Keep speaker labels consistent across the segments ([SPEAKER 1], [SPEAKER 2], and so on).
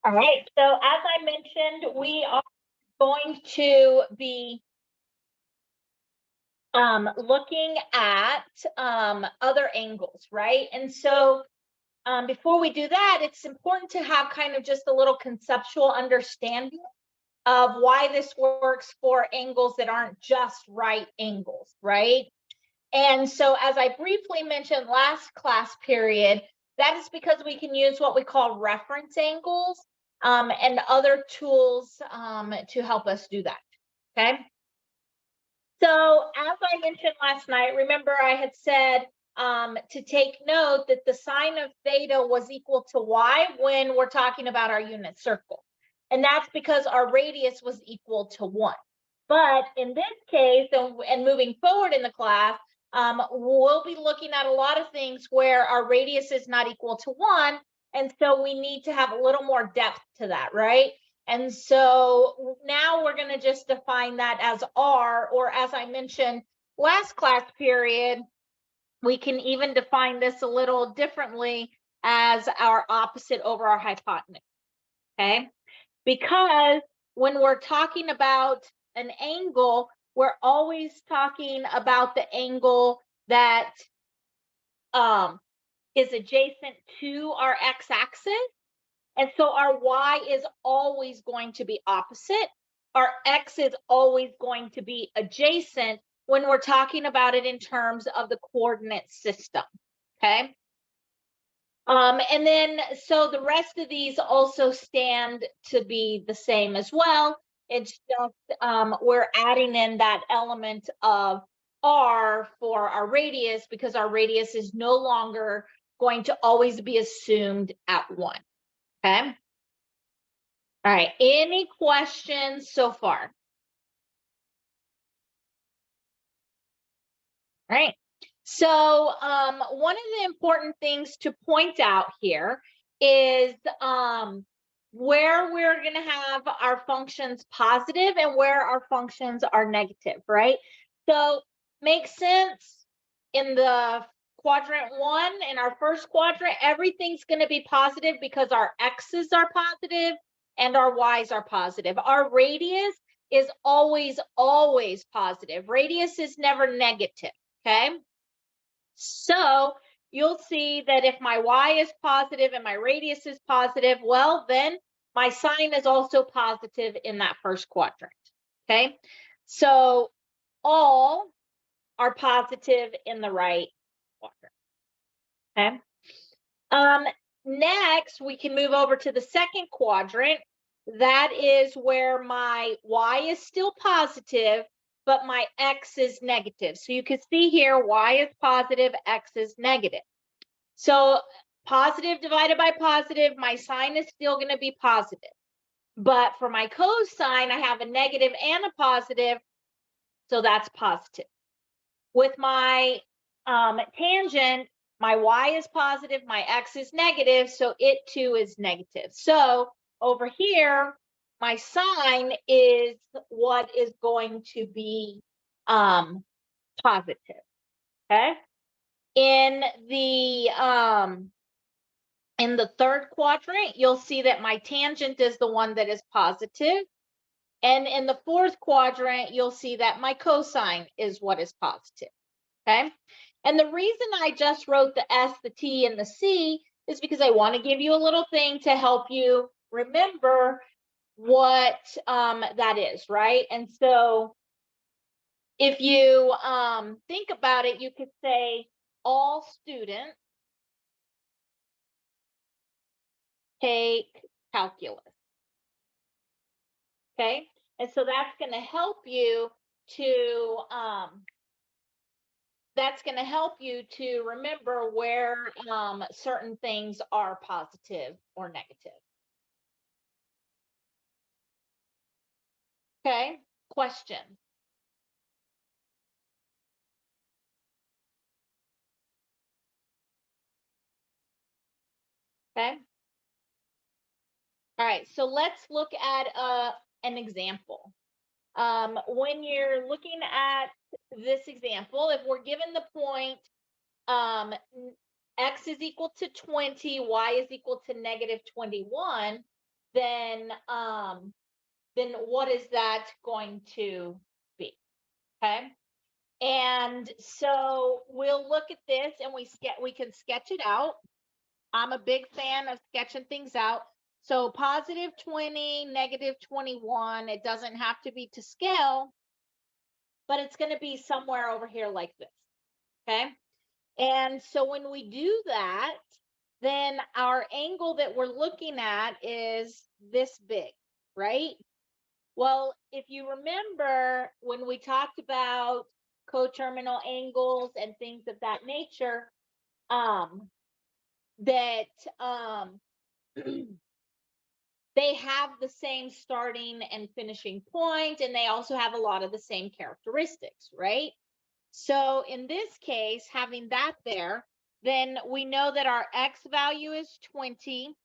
[SPEAKER 1] All right, so as I mentioned, we are going to be looking at other angles, right? And so before we do that, it's important to have kind of just a little conceptual understanding of why this works for angles that aren't just right angles, right? And so as I briefly mentioned last class period, that is because we can use what we call reference angles and other tools to help us do that, okay? So as I mentioned last night, remember I had said to take note that the sine of theta was equal to y when we're talking about our unit circle. And that's because our radius was equal to 1. But in this case, and moving forward in the class, we'll be looking at a lot of things where our radius is not equal to 1. And so we need to have a little more depth to that, right? And so now we're going to just define that as r, or as I mentioned last class period, we can even define this a little differently as our opposite over our hypotenuse, okay? Because when we're talking about an angle, we're always talking about the angle that is adjacent to our x-axis. And so our y is always going to be opposite. Our x is always going to be adjacent when we're talking about it in terms of the coordinate system, okay? And then, so the rest of these also stand to be the same as well. It's just we're adding in that element of r for our radius because our radius is no longer going to always be assumed at 1, okay? All right, any questions so far? All right. So one of the important things to point out here is where we're going to have our functions positive and where our functions are negative, right? So makes sense in the quadrant 1, in our first quadrant, everything's going to be positive because our x's are positive and our y's are positive. Our radius is always positive. Radius is never negative. Okay, so you'll see that if my y is positive and my radius is positive, well, then my sine is also positive in that first quadrant. Okay, so all are positive in the right quadrant. Okay, next we can move over to the second quadrant. That is where my y is still positive, but my x is negative. So you can see here, y is positive, x is negative. So positive divided by positive, my sine is still going to be positive. But for my cosine, I have a negative and a positive, so that's positive. With my tangent, my y is positive, my x is negative, so it too is negative. So over here, my sine is what is going to be positive, okay? In the third quadrant, you'll see that my tangent is the one that is positive. And in the fourth quadrant, you'll see that my cosine is what is positive, okay? And the reason I just wrote the S, the T, and the C is because I want to give you a little thing to help you remember what that is, right? And so if you think about it, you could say all students take calculus, okay? And so that's going to help you to remember where certain things are positive or negative. Okay, question. Okay. All right, so let's look at an example. When you're looking at this example, if we're given the point x is equal to 20, y is equal to negative 21, then what is that going to be? Okay. And so we'll look at this and we can sketch it out. I'm a big fan of sketching things out. So positive 20, negative 21, it doesn't have to be to scale, but it's going to be somewhere over here like this. Okay. And so when we do that, then our angle that we're looking at is this big, right? Well, if you remember when we talked about coterminal angles and things of that nature, that they have the same starting and finishing point, and they also have a lot of the same characteristics, right? So in this case, having that there, then we know that our x value is 20.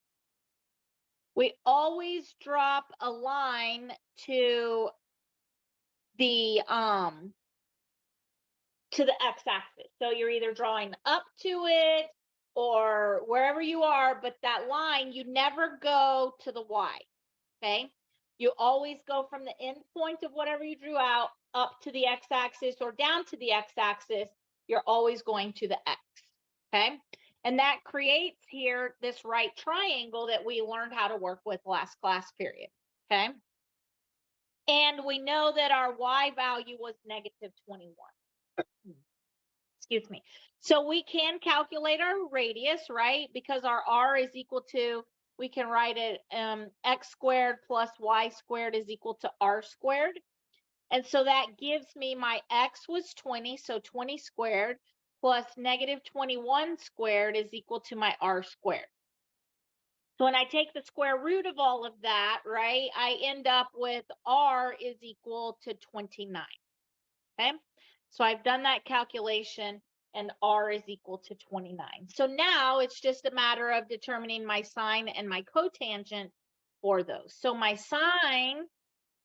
[SPEAKER 1] We always drop a line to the x-axis. So you're either drawing up to it or wherever you are, but that line, you never go to the y, okay? You always go from the end point of whatever you drew out up to the x-axis or down to the x-axis. You're always going to the x, okay? And that creates here this right triangle that we learned how to work with last class period, okay? And we know that our y value was negative 21. Excuse me. So we can calculate our radius, right? Because our r is equal to, we can write it x squared plus y squared is equal to r squared. And so that gives me my x was 20, so 20 squared plus negative 21 squared is equal to my r squared. So when I take the square root of all of that, right, I end up with r is equal to 29. Okay, so I've done that calculation and r is equal to 29. So now it's just a matter of determining my sine and my cotangent for those. So my sine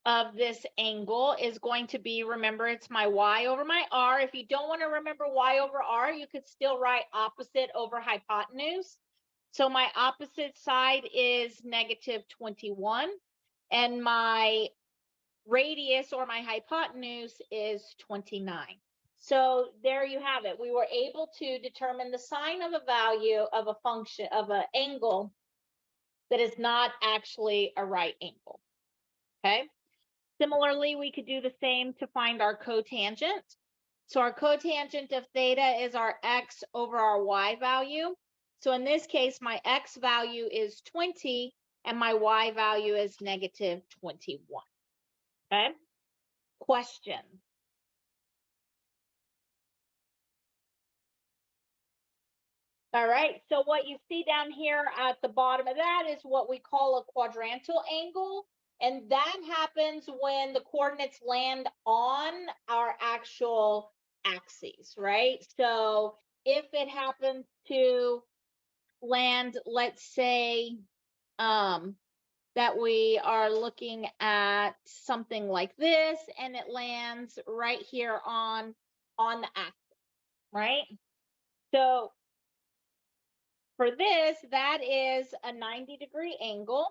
[SPEAKER 1] of this angle is going to be, remember, it's my y over my r. If you don't want to remember y over r, you could still write opposite over hypotenuse. So my opposite side is negative 21, and my radius or my hypotenuse is 29. So there you have it. We were able to determine the sine of a value of a function of an angle that is not actually a right angle. Okay. Similarly, we could do the same to find our cotangent. So our cotangent of theta is our x over our y value. So in this case, my x value is 20 and my y value is negative 21. Okay. Question. All right, so what you see down here at the bottom of that is what we call a quadrantal angle. And that happens when the coordinates land on our actual axes, right? So if it happens to land, let's say, that we are looking at something like this, and it lands right here on the axis, right? So for this, that is a 90-degree angle,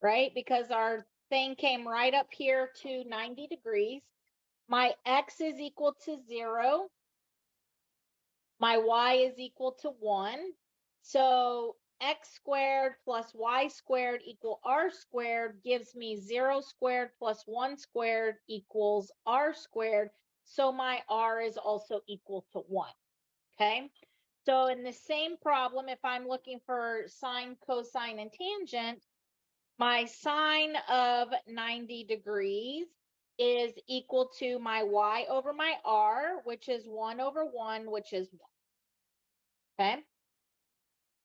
[SPEAKER 1] right? Because our thing came right up here to 90 degrees. My x is equal to 0. My y is equal to 1. So x squared plus y squared equal r squared gives me 0 squared plus 1 squared equals r squared. So my r is also equal to 1. Okay. So in the same problem, if I'm looking for sine, cosine, and tangent, my sine of 90 degrees is equal to my y over my r, which is 1 over 1, which is 1. Okay.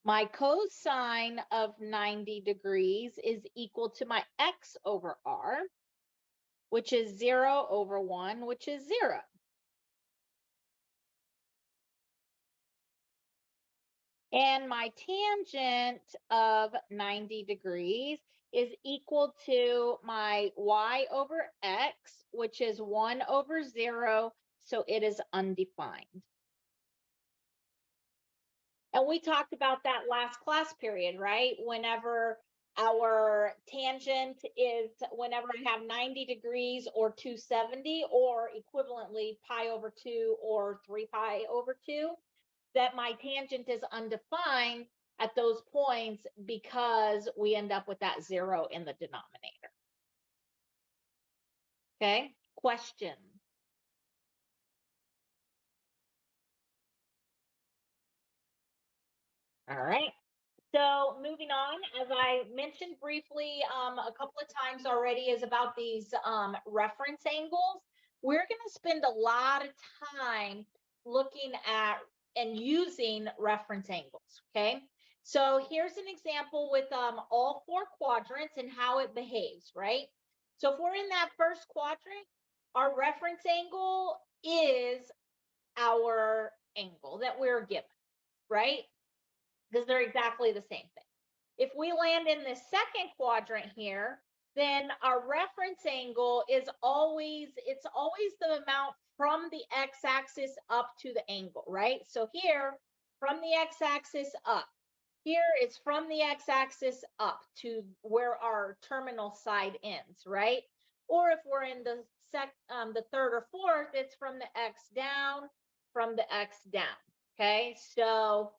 [SPEAKER 1] My cosine of 90 degrees is equal to my x over r, which is 0 over 1, which is 0. And my tangent of 90 degrees is equal to my y over x, which is 1 over 0, so it is undefined. And we talked about that last class period, right? Whenever our tangent is whenever I have 90 degrees or 270, or equivalently pi over 2 or 3 pi over 2, that my tangent is undefined at those points because we end up with that 0 in the denominator. Okay, question. All right. So moving on, as I mentioned briefly a couple of times already, is about these reference angles. We're going to spend a lot of time looking at and using reference angles, okay? So here's an example with all 4 quadrants and how it behaves, right? So if we're in that first quadrant, our reference angle is our angle that we're given, right? Because they're exactly the same thing. If we land in the second quadrant here, then our reference angle is always the amount from the x-axis up to the angle, right? So here, from the x-axis up. Here, it's from the x-axis up to where our terminal side ends, right? Or if we're in the third or fourth, it's from the x down, from the x down, okay? So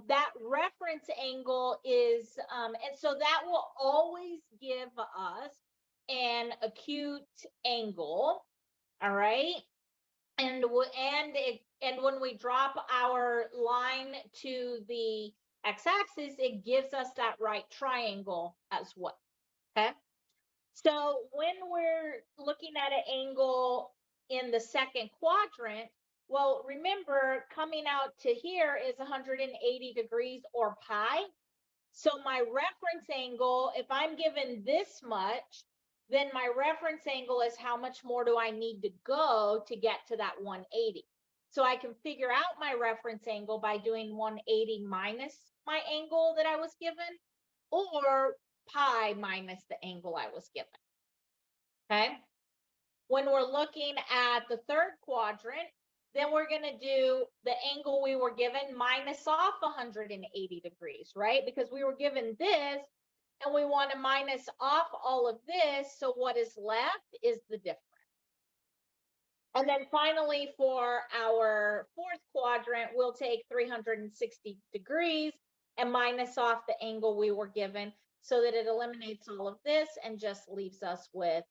[SPEAKER 1] that reference angle is, and so that will always give us an acute angle, all right? And when we drop our line to the x-axis, it gives us that right triangle as well, okay? So when we're looking at an angle in the second quadrant, well, remember, coming out to here is 180 degrees or pi. So my reference angle, if I'm given this much, then my reference angle is how much more do I need to go to get to that 180. So I can figure out my reference angle by doing 180 minus my angle that I was given, or pi minus the angle I was given, okay? When we're looking at the third quadrant, then we're going to do the angle we were given minus off 180 degrees, right? Because we were given this, and we want to minus off all of this, so what is left is the difference. And then finally, for our fourth quadrant, we'll take 360 degrees and minus off the angle we were given, so that it eliminates all of this and just leaves us with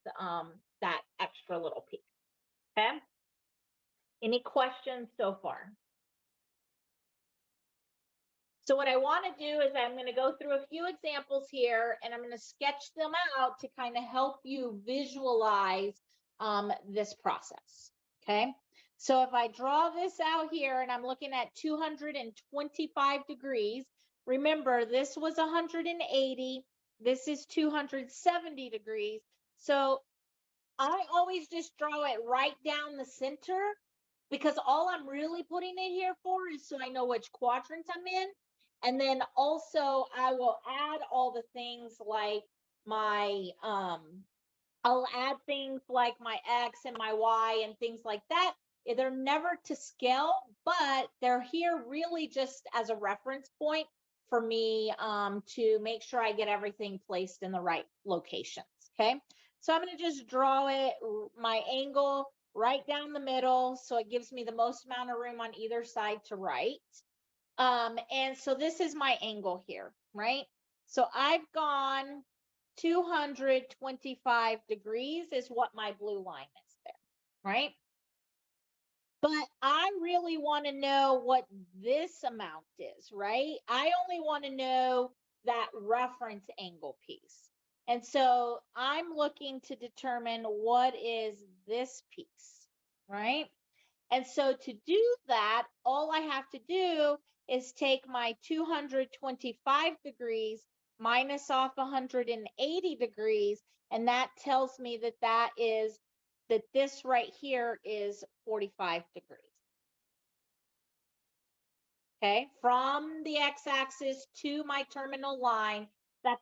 [SPEAKER 1] that extra little piece, okay? Any questions so far? So what I want to do is I'm going to go through a few examples here, and I'm going to sketch them out to kind of help you visualize this process, okay? So if I draw this out here and I'm looking at 225 degrees, remember this was 180, this is 270 degrees. So I always just draw it right down the center, because all I'm really putting it here for is so I know which quadrant I'm in. And then also I will add all the things like my, I'll add things like my X and my Y and things like that. They're never to scale, but they're here really just as a reference point for me to make sure I get everything placed in the right locations, okay? So I'm going to just draw it, my angle right down the middle, so it gives me the most amount of room on either side to write. And so this is my angle here, right? So I've gone 225 degrees is what my blue line is there, right? But I really want to know what this amount is, right? I only want to know that reference angle piece. And so I'm looking to determine what is this piece, right? And so to do that, all I have to do is take my 225 degrees minus off 180 degrees, and that tells me that this right here is 45 degrees. Okay, from the x-axis to my terminal line, that's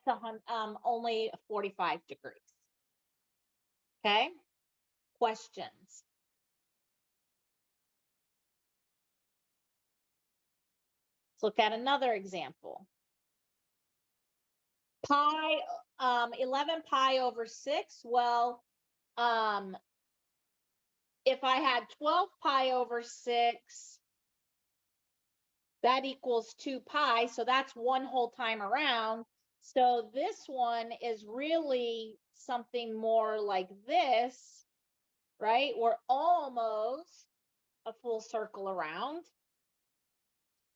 [SPEAKER 1] only 45 degrees. Okay, questions? Let's look at another example. Pi, 11 pi over 6. Well, if I had 12 pi over 6, that equals 2 pi. So that's one whole time around. So this one is really something more like this, right? We're almost a full circle around.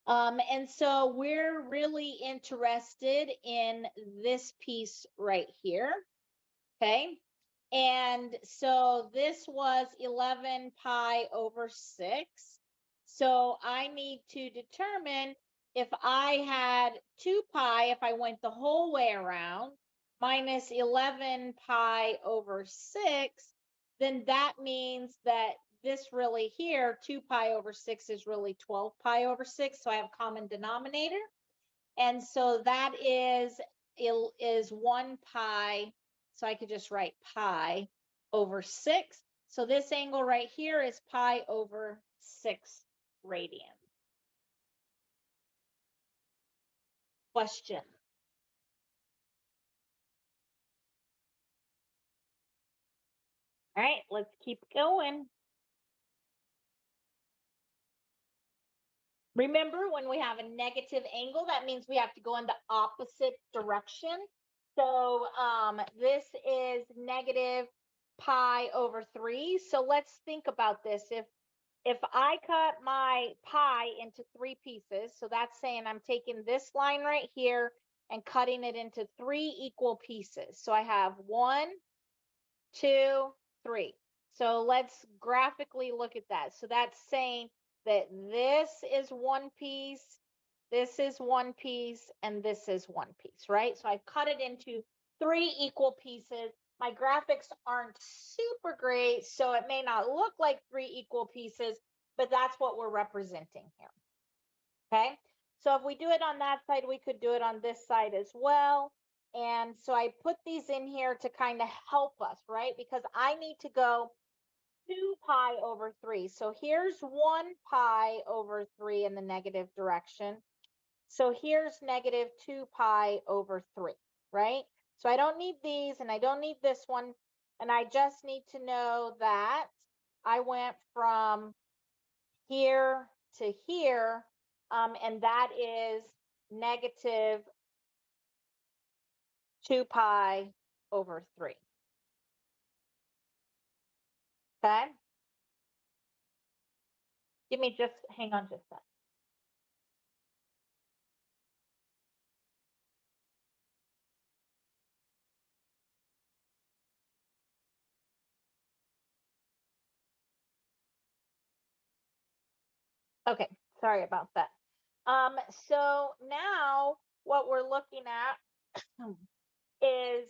[SPEAKER 1] And so we're really interested in this piece right here, okay? And so this was 11 pi over 6. So I need to determine if I had 2 pi, if I went the whole way around, minus 11 pi over 6, then that means that this really here, 2 pi over 6 is really 12 pi over 6. So I have common denominator. And so that is 1 pi. So I could just write pi over 6. So this angle right here is pi over 6 radians. Question. All right, let's keep going. Remember, when we have a negative angle, that means we have to go in the opposite direction. So this is negative pi over 3. So let's think about this. If I cut my pi into 3 pieces, so that's saying I'm taking this line right here and cutting it into 3 equal pieces. So I have 1, 2, 3. So let's graphically look at that. So that's saying that this is one piece, this is one piece, and this is one piece, right? So I've cut it into 3 equal pieces. My graphics aren't super great, so it may not look like 3 equal pieces, but that's what we're representing here, okay? So if we do it on that side, we could do it on this side as well. And so I put these in here to kind of help us, right? Because I need to go 2 pi over 3. So here's 1 pi over 3 in the negative direction. So here's negative 2 pi over 3, right? So I don't need these and I don't need this one. And I just need to know that I went from here to here, and that is negative 2 pi over 3. Okay? Hang on just a sec. Okay, sorry about that. So now what we're looking at is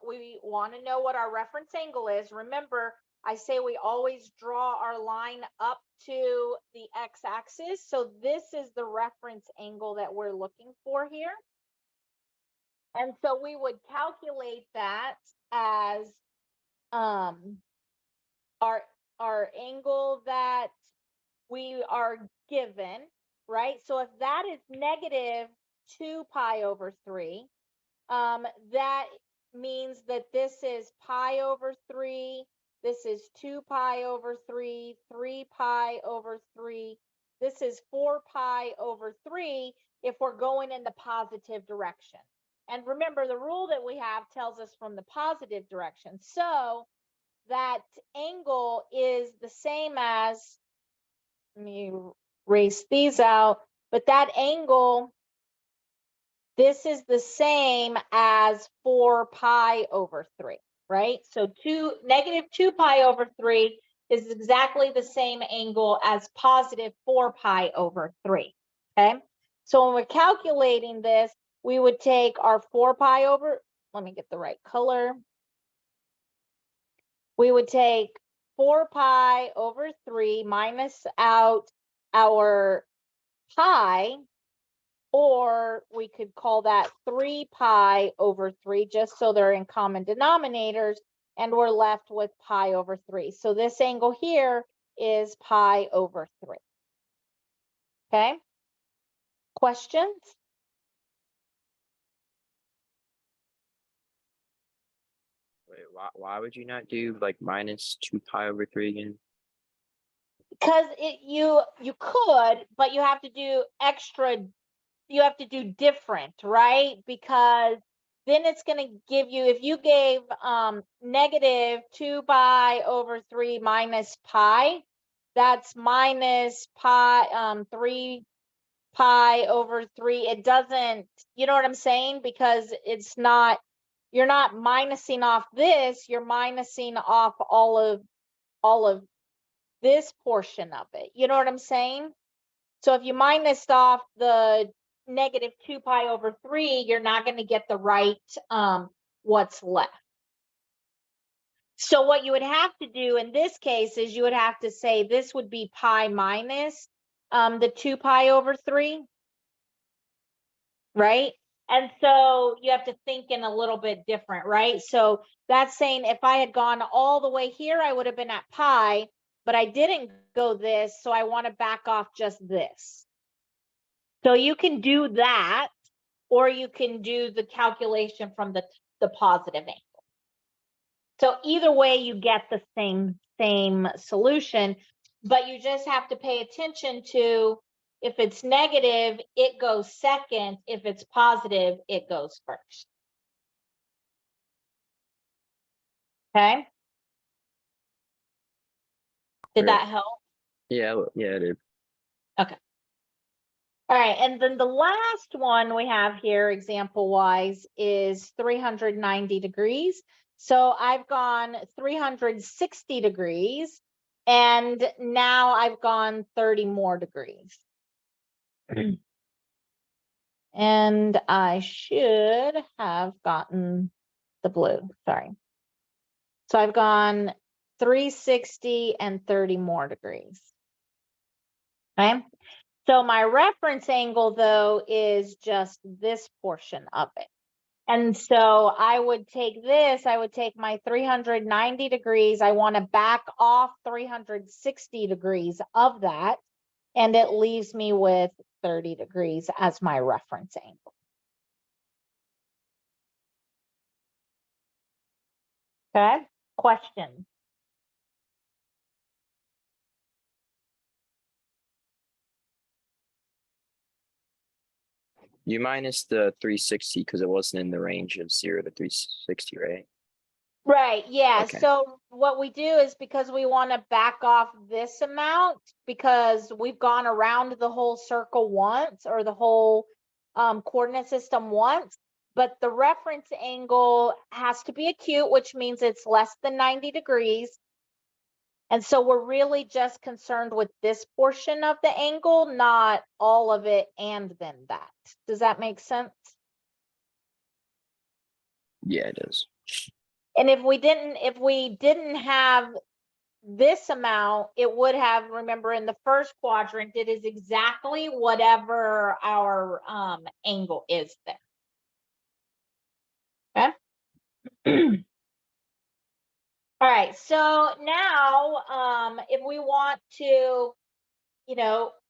[SPEAKER 1] we want to know what our reference angle is. Remember, I say we always draw our line up to the x-axis. So this is the reference angle that we're looking for here. And so we would calculate that as our angle that we are given, right? So if that is negative 2 pi over 3, that means that this is pi over 3, this is 2 pi over 3, 3 pi over 3, this is 4 pi over 3 if we're going in the positive direction. And remember, the rule that we have tells us from the positive direction. So that angle is the same as, let me erase these out, but that angle, this is the same as 4 pi over 3, right? So negative 2 pi over 3 is exactly the same angle as positive 4 pi over 3, okay? So when we're calculating this, we would take our 4 pi over, let me get the right color. We would take 4 pi over 3 minus out our pi, or we could call that 3 pi over 3, just so they're in common denominators, and we're left with pi over 3. So this angle here is pi over 3. Okay? Questions?
[SPEAKER 2] Why would you not do like minus 2 pi over 3 again?
[SPEAKER 1] Because you could, but you have to do extra, you have to do different, right? Because then it's going to give you, if you gave negative 2 pi over 3 minus pi, that's minus pi 3 pi over 3. It doesn't, you know what I'm saying? Because it's not, you're not minusing off this, you're minusing off all of this portion of it. You know what I'm saying? So if you minus off the negative 2 pi over 3, you're not going to get the right what's left. So what you would have to do in this case is you would have to say this would be pi minus the 2 pi over 3, right? And so you have to think in a little bit different, right? So that's saying if I had gone all the way here, I would have been at pi, but I didn't go this, so I want to back off just this. So you can do that, or you can do the calculation from the positive angle. So either way, you get the same solution, but you just have to pay attention to, if it's negative, it goes second. If it's positive, it goes first. Okay? Did that help?
[SPEAKER 2] Yeah, it did.
[SPEAKER 1] Okay. All right, and then the last one we have here, example-wise, is 390 degrees. So I've gone 360 degrees, and now I've gone 30 more degrees. And I should have gotten the blue, sorry. So I've gone 360 and 30 more degrees. Okay. So my reference angle, though, is just this portion of it. And so I would take this, I would take my 390 degrees. I want to back off 360 degrees of that, and it leaves me with 30 degrees as my reference angle. Okay, question.
[SPEAKER 2] You minus the 360 because it wasn't in the range of 0 to 360, right?
[SPEAKER 1] Right, yeah.
[SPEAKER 2] Okay.
[SPEAKER 1] So what we do is, because we want to back off this amount, because we've gone around the whole circle once, or the whole coordinate system once, but the reference angle has to be acute, which means it's less than 90 degrees. And so we're really just concerned with this portion of the angle, not all of it and then that. Does that make sense?
[SPEAKER 2] Yeah, it does.
[SPEAKER 1] And if we didn't have this amount, it would have, remember, in the first quadrant, it is exactly whatever our angle is there. Okay. All right, so now if we want to,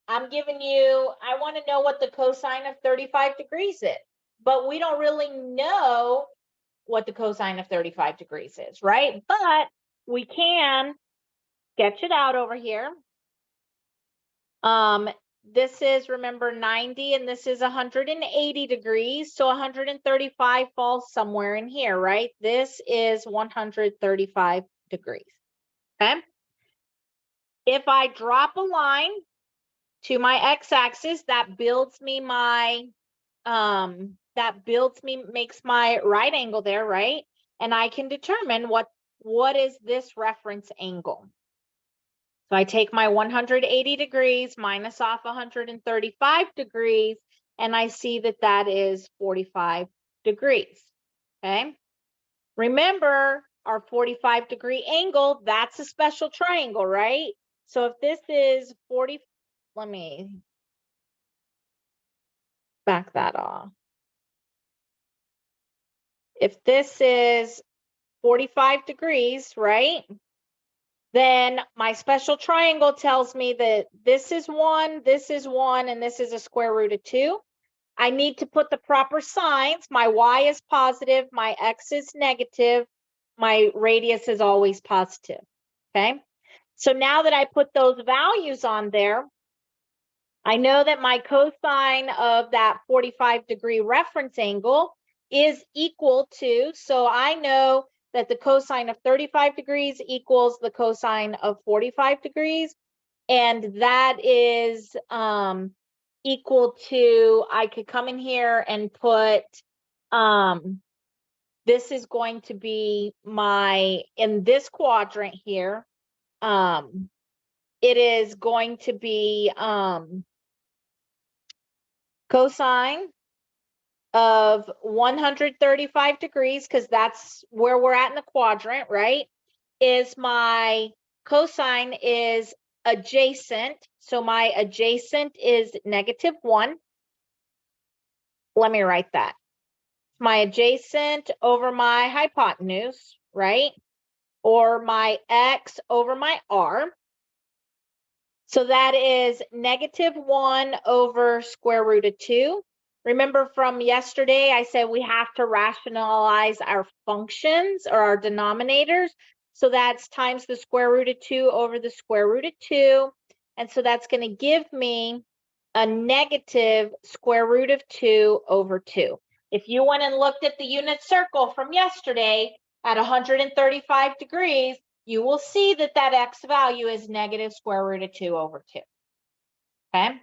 [SPEAKER 1] I'm giving you, I want to know what the cosine of 35 degrees is, but we don't really know what the cosine of 35 degrees is, right? But we can sketch it out over here. This is, remember, 90, and this is 180 degrees. So 135 falls somewhere in here, right? This is 135 degrees. Okay. If I drop a line to my x-axis, that builds me my, makes my right angle there, right? And I can determine what is this reference angle. So I take my 180 degrees minus off 135 degrees, and I see that that is 45 degrees, okay? Remember, our 45-degree angle, that's a special triangle, right? So if this is 40, let me back that off. If this is 45 degrees, right? Then my special triangle tells me that this is 1, and this is a square root of 2. I need to put the proper signs. My y is positive, my x is negative, my radius is always positive, okay? So now that I put those values on there, I know that my cosine of that 45-degree reference angle is equal to, so I know that the cosine of 35 degrees equals the cosine of 45 degrees. And that is equal to, I could come in here and put, this is going to be my, in this quadrant here, it is going to be cosine of 135 degrees, because that's where we're at in the quadrant, right? Is my cosine is adjacent. So my adjacent is -1. Let me write that. My adjacent over my hypotenuse, right? Or my x over my r. So that is -1 over square root of 2. Remember from yesterday, I said we have to rationalize our functions or our denominators. So that's times the square root of 2 over the square root of 2. And so that's going to give me a negative square root of 2 over 2. If you went and looked at the unit circle from yesterday at 135 degrees, you will see that that x value is negative square root of 2 over 2. Okay,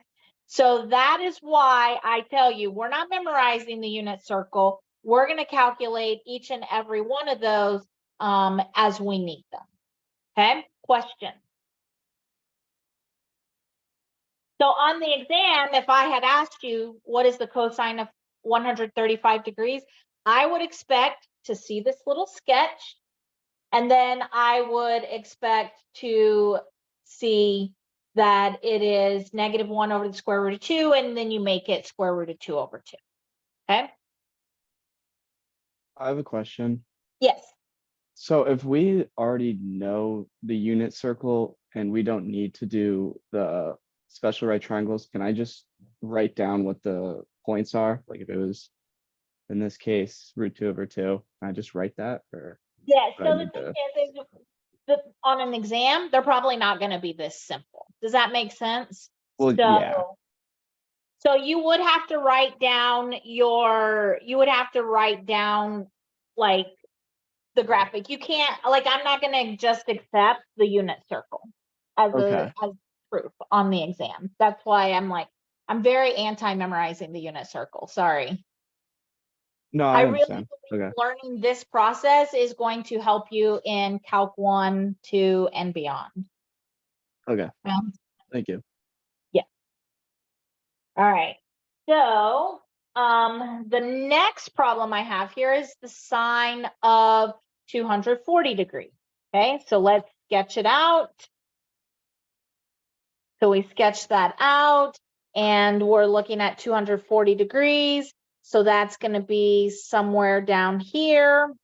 [SPEAKER 1] so that is why I tell you, we're not memorizing the unit circle. We're going to calculate each and every one of those as we need them. Okay, question. So on the exam, if I had asked you, what is the cosine of 135 degrees? I would expect to see this little sketch, and then I would expect to see that it is -1 over the square root of 2, and then you make it square root of 2 over 2. Okay?
[SPEAKER 3] I have a question.
[SPEAKER 1] Yes.
[SPEAKER 3] So if we already know the unit circle and we don't need to do the special right triangles, can I just write down what the points are? Like if it was, in this case, √2 over 2, can I just write that? Or
[SPEAKER 1] Yeah,
[SPEAKER 3] do I
[SPEAKER 1] so the
[SPEAKER 3] need
[SPEAKER 1] thing
[SPEAKER 3] to-
[SPEAKER 1] is on an exam, they're probably not going to be this simple. Does that make sense?
[SPEAKER 3] Well, yeah.
[SPEAKER 1] So you would have to write down like the graphic. You can't, like, I'm not going to just accept the unit circle as
[SPEAKER 3] Okay.
[SPEAKER 1] as proof on the exam. That's why I'm very anti-memorizing the unit circle. Sorry.
[SPEAKER 3] No,
[SPEAKER 1] I
[SPEAKER 3] I
[SPEAKER 1] really
[SPEAKER 3] understand.
[SPEAKER 1] believe
[SPEAKER 3] Okay.
[SPEAKER 1] learning this process is going to help you in Calc 1, 2, and beyond.
[SPEAKER 3] Okay.
[SPEAKER 1] Um,
[SPEAKER 3] Thank you.
[SPEAKER 1] yeah. All right. So the next problem I have here is the sine of 240 degrees. Okay, so let's sketch it out. So we sketch that out, and we're looking at 240 degrees. So that's going to be somewhere down here,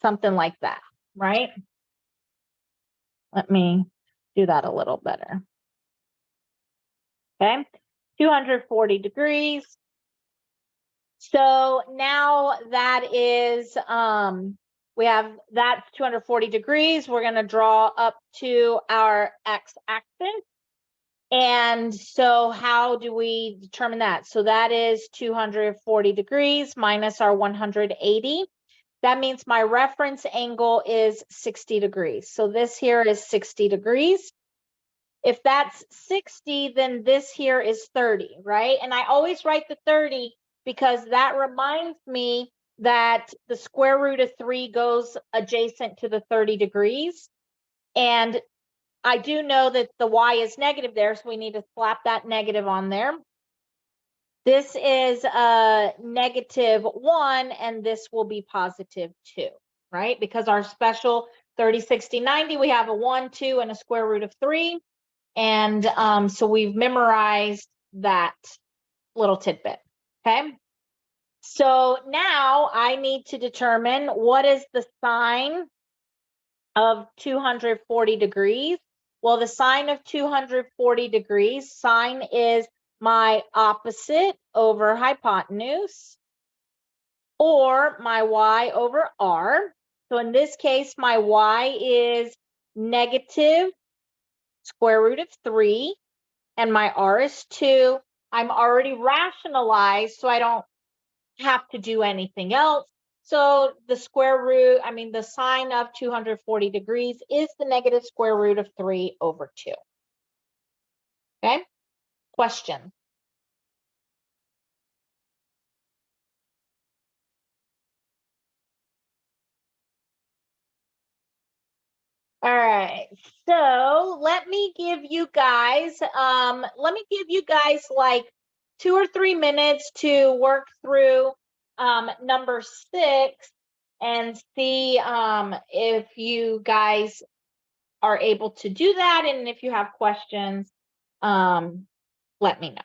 [SPEAKER 1] something like that, right? Let me do that a little better. Okay, 240 degrees. So now that is, we have that's 240 degrees. We're going to draw up to our x-axis. And so how do we determine that? So that is 240 degrees minus our 180. That means my reference angle is 60 degrees. So this here is 60 degrees. If that's 60, then this here is 30, right? And I always write the 30 because that reminds me that the square root of 3 goes adjacent to the 30 degrees. And I do know that the y is negative there, so we need to slap that negative on there. This is a -1, and this will be +2, right? Because our special 30, 60, 90, we have a 1, 2, and a square root of 3. And so we've memorized that little tidbit, okay? So now I need to determine what is the sine of 240 degrees. Well, the sine of 240 degrees, sine is my opposite over hypotenuse, or for my y over r. So in this case, my y is negative square root of 3, and my r is 2. I'm already rationalized, so I don't have to do anything else. So the the sine of 240 degrees is the negative square root of 3 over 2. Okay? Question. All right, so let me give you guys like 2 or 3 minutes to work through number 6 and see if you guys are able to do that, and if you have questions, let me know.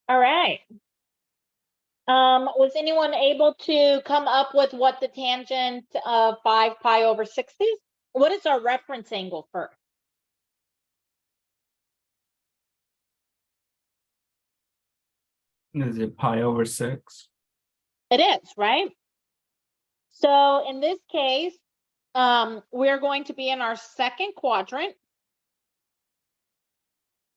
[SPEAKER 1] All right. Was anyone able to come up with what the tangent of 5 pi over 6 is? What is our reference angle first?
[SPEAKER 4] Is it pi over 6?
[SPEAKER 1] It is, right? So in this case, we're going to be in our second quadrant.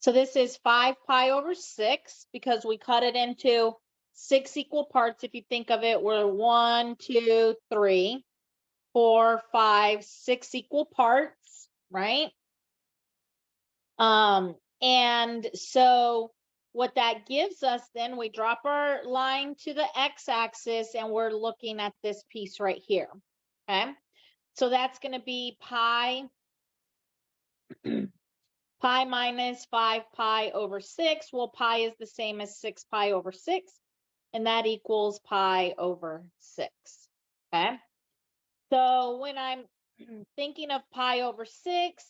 [SPEAKER 1] So this is 5 pi over 6 because we cut it into 6 equal parts. If you think of it, we're 1, 2, 3, 4, 5, 6 equal parts, right? And so what that gives us, then we drop our line to the x-axis and we're looking at this piece right here. Okay, so that's going to be pi minus 5 pi over 6. Well, pi is the same as 6 pi over 6, and that equals pi over 6. Okay, so when I'm thinking of pi over 6,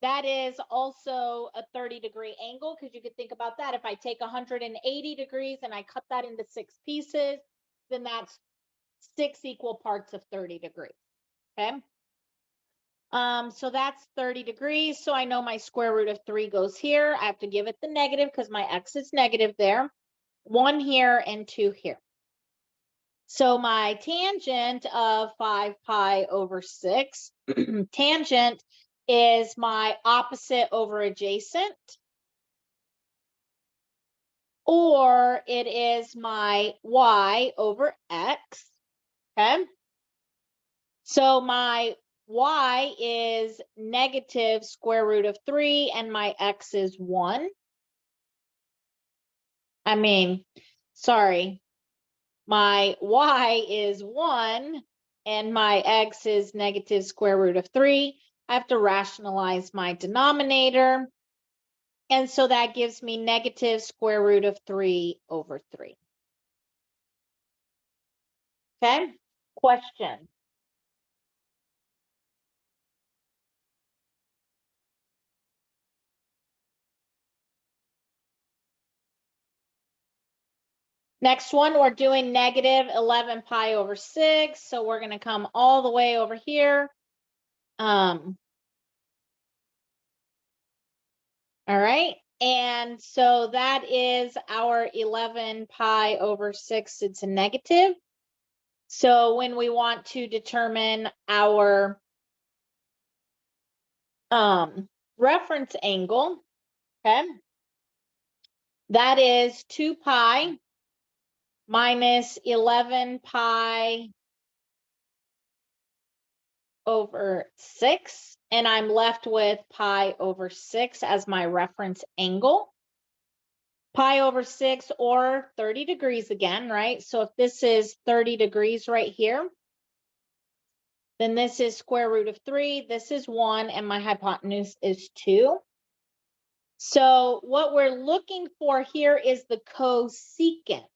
[SPEAKER 1] that is also a 30-degree angle, because you could think about that. If I take 180 degrees and I cut that into 6 pieces, then that's 6 equal parts of 30 degrees. Okay. So that's 30 degrees. So I know my square root of 3 goes here. I have to give it the negative because my x is negative there. 1 here and 2 here. So my tangent of 5 pi over 6, tangent is my opposite over adjacent. or it is my y over x, okay? So my y is negative square root of 3 and my x is 1. I mean, sorry, my y is 1 and my x is negative square root of 3. I have to rationalize my denominator. And so that gives me negative square root of 3 over 3. Okay, question. Next one, we're doing negative 11 pi over 6. So we're going to come all the way over here. All right. And so that is our 11 pi over 6. It's a negative. So when we want to determine our reference angle, okay, that is 2 pi minus 11 pi over 6, and I'm left with pi over 6 as my reference angle. Pi over 6 or 30 degrees again, right? So if this is 30 degrees right here, then this is square root of 3, this is 1, and my hypotenuse is 2. So what we're looking for here is the cosecant.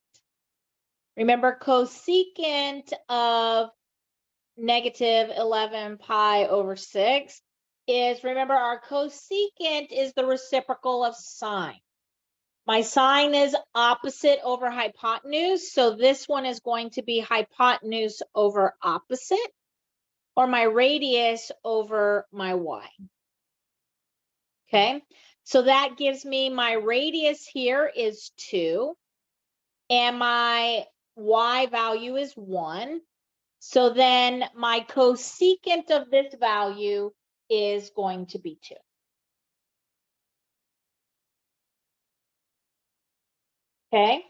[SPEAKER 1] Remember, cosecant of negative 11 pi over 6 is, remember, our cosecant is the reciprocal of sine. My sine is opposite over hypotenuse, so this one is going to be hypotenuse over opposite, or my radius over my y. Okay, so that gives me my radius here is 2, and my y value is 1. So then my cosecant of this value is going to be 2. Okay?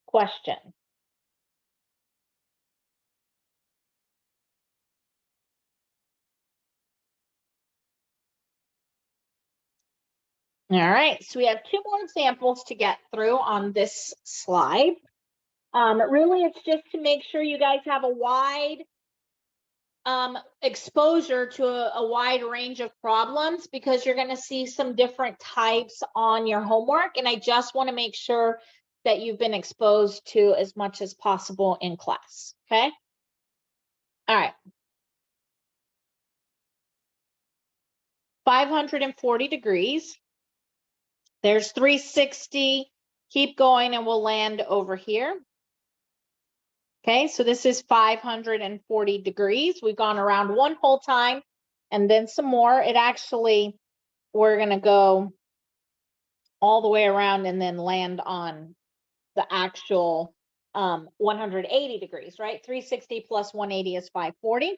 [SPEAKER 1] Question. All right, so we have 2 more examples to get through on this slide. Really, it's just to make sure you guys have a wide exposure to a wide range of problems, because you're going to see some different types on your homework, and I just want to make sure that you've been exposed to as much as possible in class. Okay? All right. 540 degrees. There's 360. Keep going and we'll land over here. Okay, so this is 540 degrees. We've gone around one whole time and then some more. It actually, we're going to go all the way around and then land on the actual 180 degrees, right? 360 plus 180 is 540.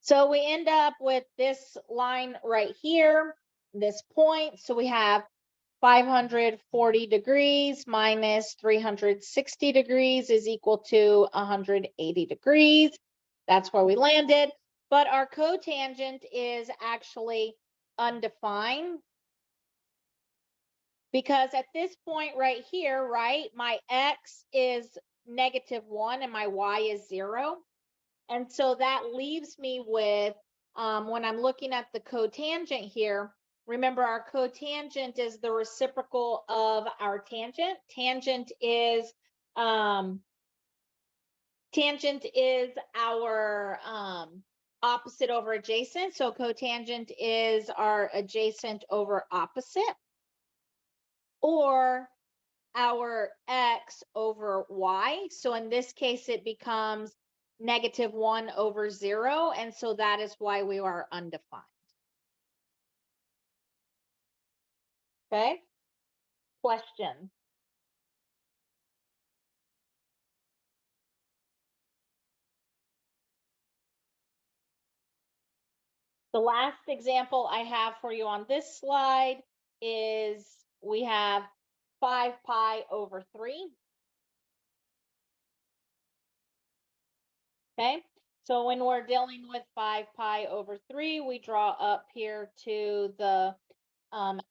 [SPEAKER 1] So we end up with this line right here, this point. So we have 540 degrees minus 360 degrees is equal to 180 degrees. That's where we landed. But our cotangent is actually undefined, because at this point right here, right, my x is -1 and my y is 0. And so that leaves me with, when I'm looking at the cotangent here, remember our cotangent is the reciprocal of our tangent. Tangent is our opposite over adjacent. So cotangent is our adjacent over opposite, or our x over y. So in this case, it becomes -1 over 0. And so that is why we are undefined. Okay? Question. The last example I have for you on this slide is we have 5 pi over 3. Okay, so when we're dealing with 5 pi over 3, we draw up here to the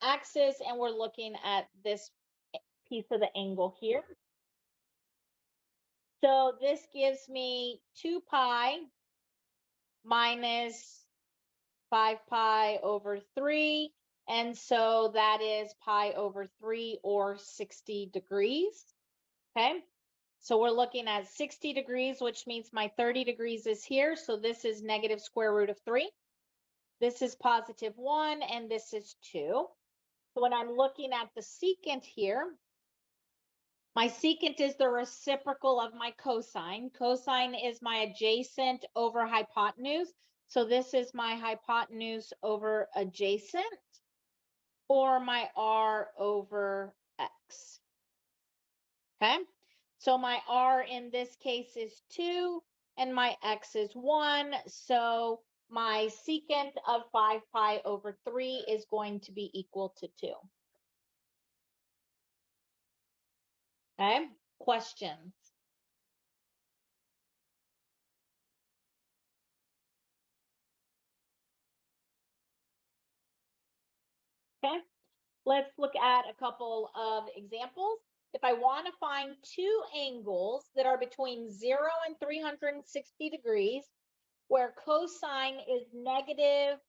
[SPEAKER 1] axis, and we're looking at this piece of the angle here. So this gives me 2 pi minus 5 pi over 3. And so that is pi over 3, or 60 degrees. Okay, so we're looking at 60 degrees, which means my 30 degrees is here. So this is negative square root of 3. This is positive 1, and this is 2. So when I'm looking at the secant here, my secant is the reciprocal of my cosine. Cosine is my adjacent over hypotenuse. So this is my hypotenuse over adjacent, or my r over x. Okay, so my r in this case is 2, and my x is 1. So my secant of 5 pi over 3 is going to be equal to 2. Okay, questions? Okay, let's look at a couple of examples. If I want to find two angles that are between 0 and 360 degrees, where cosine is negative,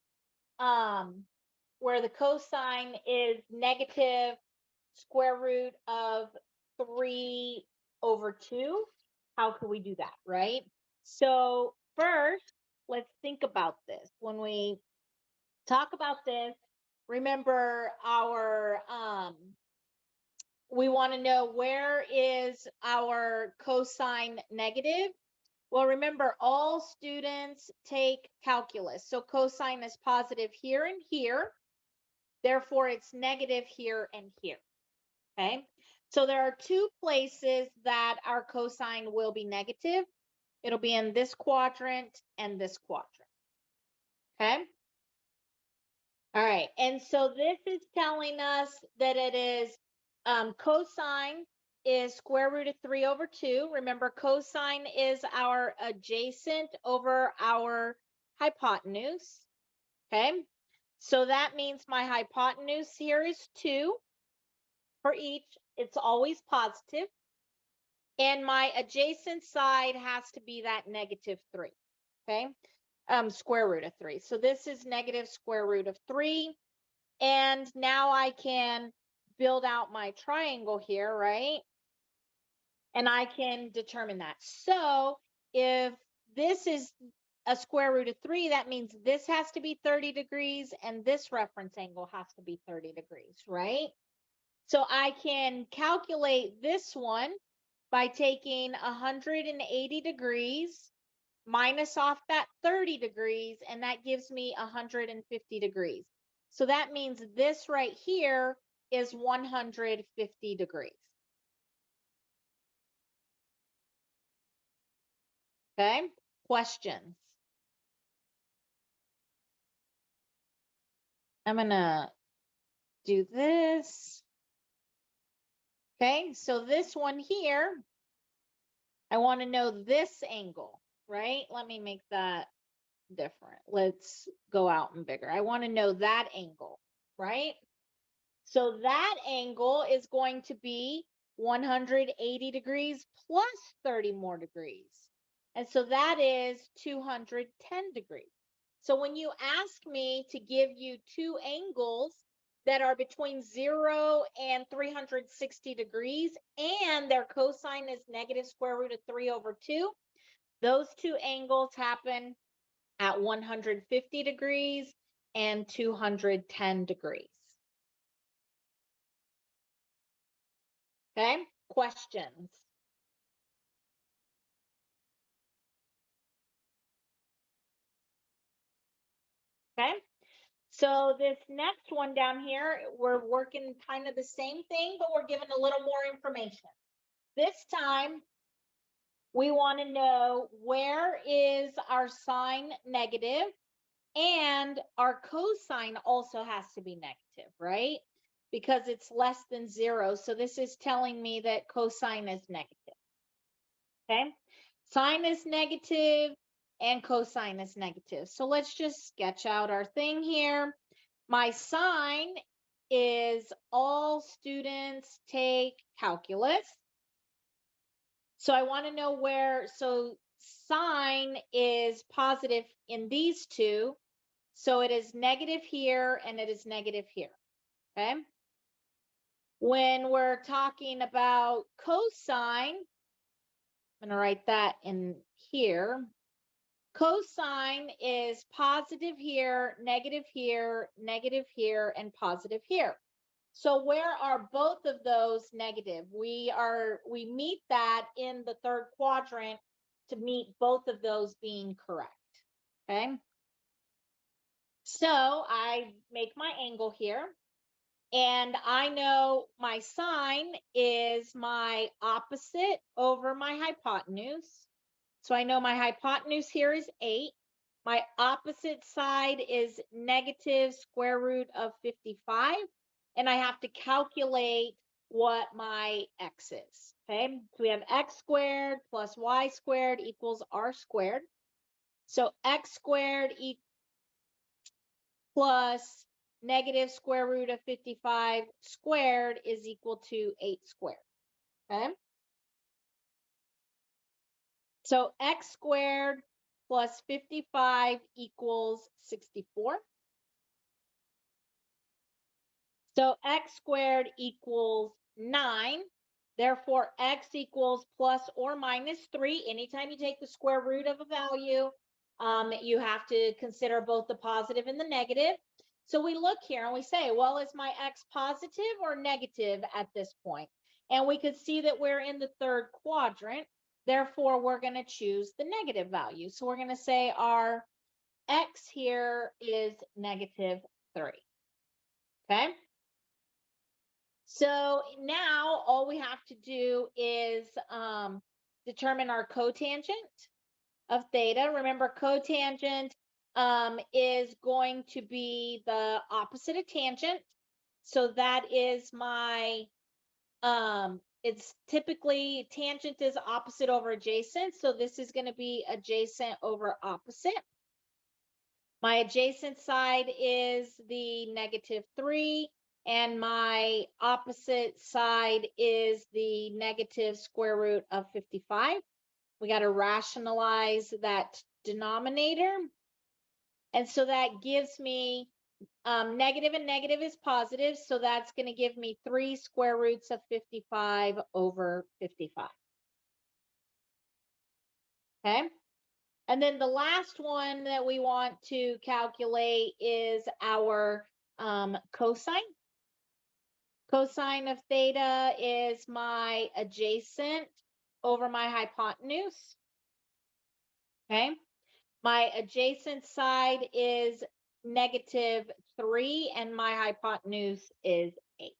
[SPEAKER 1] where the cosine is negative square root of 3 over 2, how could we do that, right? So first, let's think about this. When we talk about this, remember our we want to know, where is our cosine negative? Well, remember, all students take calculus. So cosine is positive here and here. Therefore, it's negative here and here. Okay, so there are two places that our cosine will be negative. It'll be in this quadrant and this quadrant. Okay. All right, and so this is telling us that it is cosine is square root of 3 over 2. Remember, cosine is our adjacent over our hypotenuse. Okay, so that means my hypotenuse here is 2 for each. It's always positive. And my adjacent side has to be that negative 3. Okay, square root of 3. So this is negative square root of 3. And now I can build out my triangle here, right? And I can determine that. So if this is a square root of 3, that means this has to be 30 degrees and this reference angle has to be 30 degrees, right? So I can calculate this one by taking 180 degrees minus off that 30 degrees, and that gives me 150 degrees. So that means this right here is 150 degrees. Okay, questions? I'm gonna do this. Okay, so this one here, I want to know this angle, right? Let me make that different. Let's go out and bigger. I want to know that angle, right? So that angle is going to be 180 degrees plus 30 more degrees. And so that is 210 degrees. So when you ask me to give you two angles that are between 0 and 360 degrees, and their cosine is negative square root of 3 over 2, those two angles happen at 150 degrees and 210 degrees. Okay, questions? Okay, so this next one down here, we're working kind of the same thing, but we're given a little more information. This time, we want to know, where is our sign negative And our cosine also has to be negative, right? Because it's less than 0. So this is telling me that cosine is negative. Okay. Sine is negative and cosine is negative. So let's just sketch out our thing here. My sine is all students take calculus. So I want to know where, so sine is positive in these two. So it is negative here and it is negative here. Okay. When we're talking about cosine, I'm going to write that in here. Cosine is positive here, negative here, and positive here. So where are both of those negative? We meet that in the third quadrant to meet both of those being correct. Okay. So I make my angle here. And I know my sine is my opposite over my hypotenuse. So I know my hypotenuse here is 8. My opposite side is negative square root of 55. And I have to calculate what my x is. Okay, so we have x squared plus y squared equals r squared. So x squared plus negative square root of 55 squared is equal to 8 squared. Okay. So x squared plus 55 equals 64. So x squared equals 9. Therefore, x equals plus or minus 3. Anytime you take the square root of a value, you have to consider both the positive and the negative. So we look here and we say, well, is my x positive or negative at this point? And we could see that we're in the third quadrant. Therefore, we're going to choose the negative value. So we're going to say our x here is negative 3. Okay. So now all we have to do is determine our cotangent of theta. Remember, cotangent is going to be the opposite of tangent. So that is my, it's typically tangent is opposite over adjacent. So this is going to be adjacent over opposite. My adjacent side is the negative 3. And my opposite side is the negative square root of 55. We got to rationalize that denominator. And so that gives me negative and negative is positive. So that's going to give me 3 square roots of 55 over 55. Okay. And then the last one that we want to calculate is our cosine. Cosine of theta is my adjacent over my hypotenuse. Okay. My adjacent side is negative 3 and my hypotenuse is 8.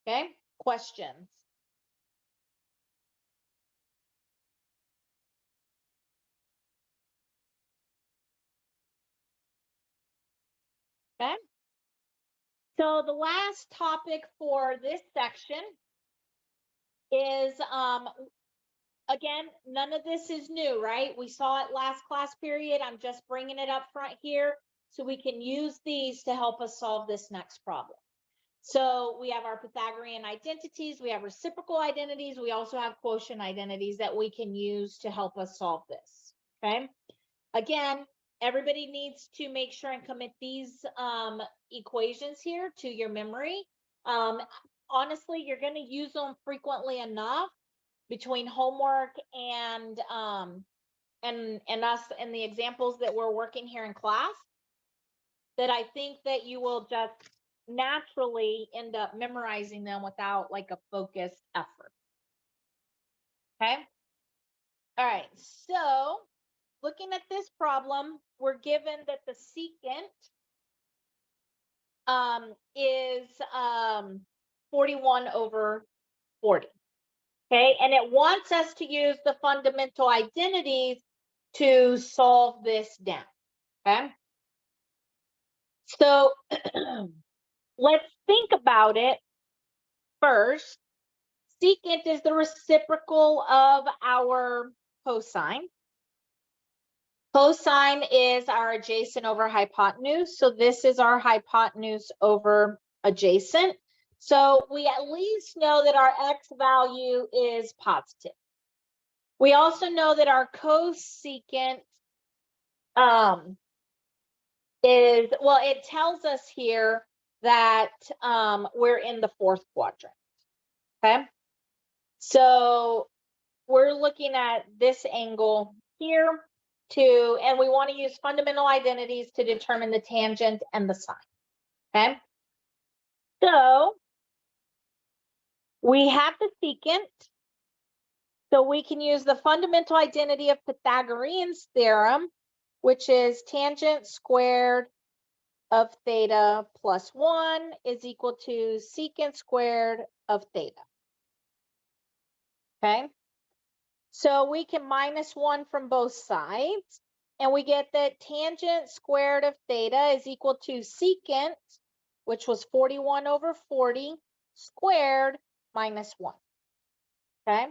[SPEAKER 1] Okay. Questions? Okay. So the last topic for this section is, again, none of this is new, right? We saw it last class period. I'm just bringing it up front here so we can use these to help us solve this next problem. So we have our Pythagorean identities, we have reciprocal identities, we also have quotient identities that we can use to help us solve this, okay? Again, everybody needs to make sure and commit these equations here to your memory. Honestly, you're going to use them frequently enough between homework and us and the examples that we're working here in class that I think that you will just naturally end up memorizing them without like a focused effort. Okay. All right. So looking at this problem, we're given that the secant is 41 over 40. Okay. And it wants us to use the fundamental identities to solve this down, okay? So let's think about it first. Secant is the reciprocal of our cosine. Cosine is our adjacent over hypotenuse. So this is our hypotenuse over adjacent. So we at least know that our x value is positive. We also know that our cosecant is, well, it tells us here that we're in the fourth quadrant, okay? So we're looking at this angle here too, and we want to use fundamental identities to determine the tangent and the sine, okay? So we have the secant, so we can use the fundamental identity of Pythagorean's theorem, which is tangent squared of theta plus 1 is equal to secant squared of theta. Okay, so we can minus 1 from both sides, and we get that tangent squared of theta is equal to secant, which was 41 over 40, squared minus 1. Okay,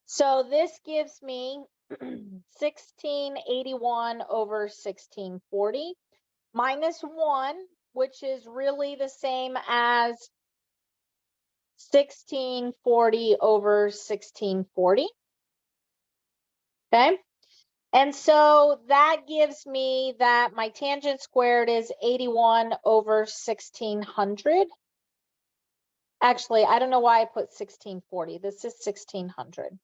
[SPEAKER 1] so this gives me 1681 over 1640 minus 1, which is really the same as 1640 over 1640. Okay, and so that gives me that my tangent squared is 81 over 1600. Actually, I don't know why I put 1640. This is 1600.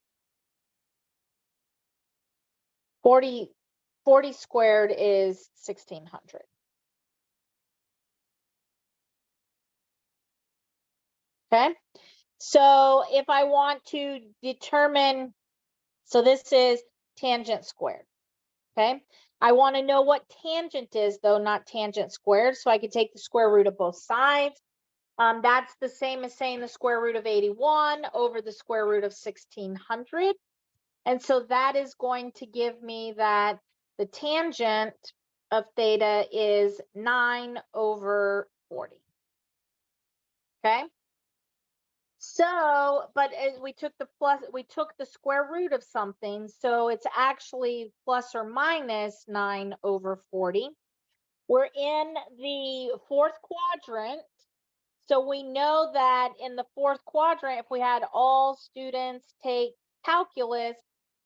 [SPEAKER 1] 40 squared is 1600. Okay, so if I want to determine, so this is tangent squared, okay? I want to know what tangent is, though, not tangent squared, so I could take the square root of both sides. That's the same as saying the square root of 81 over the square root of 1600. And so that is going to give me that the tangent of theta is 9 over 40. Okay? So, but as we took the square root of something, so it's actually plus or minus 9 over 40. We're in the fourth quadrant, so we know that in the fourth quadrant, if we had all students take calculus,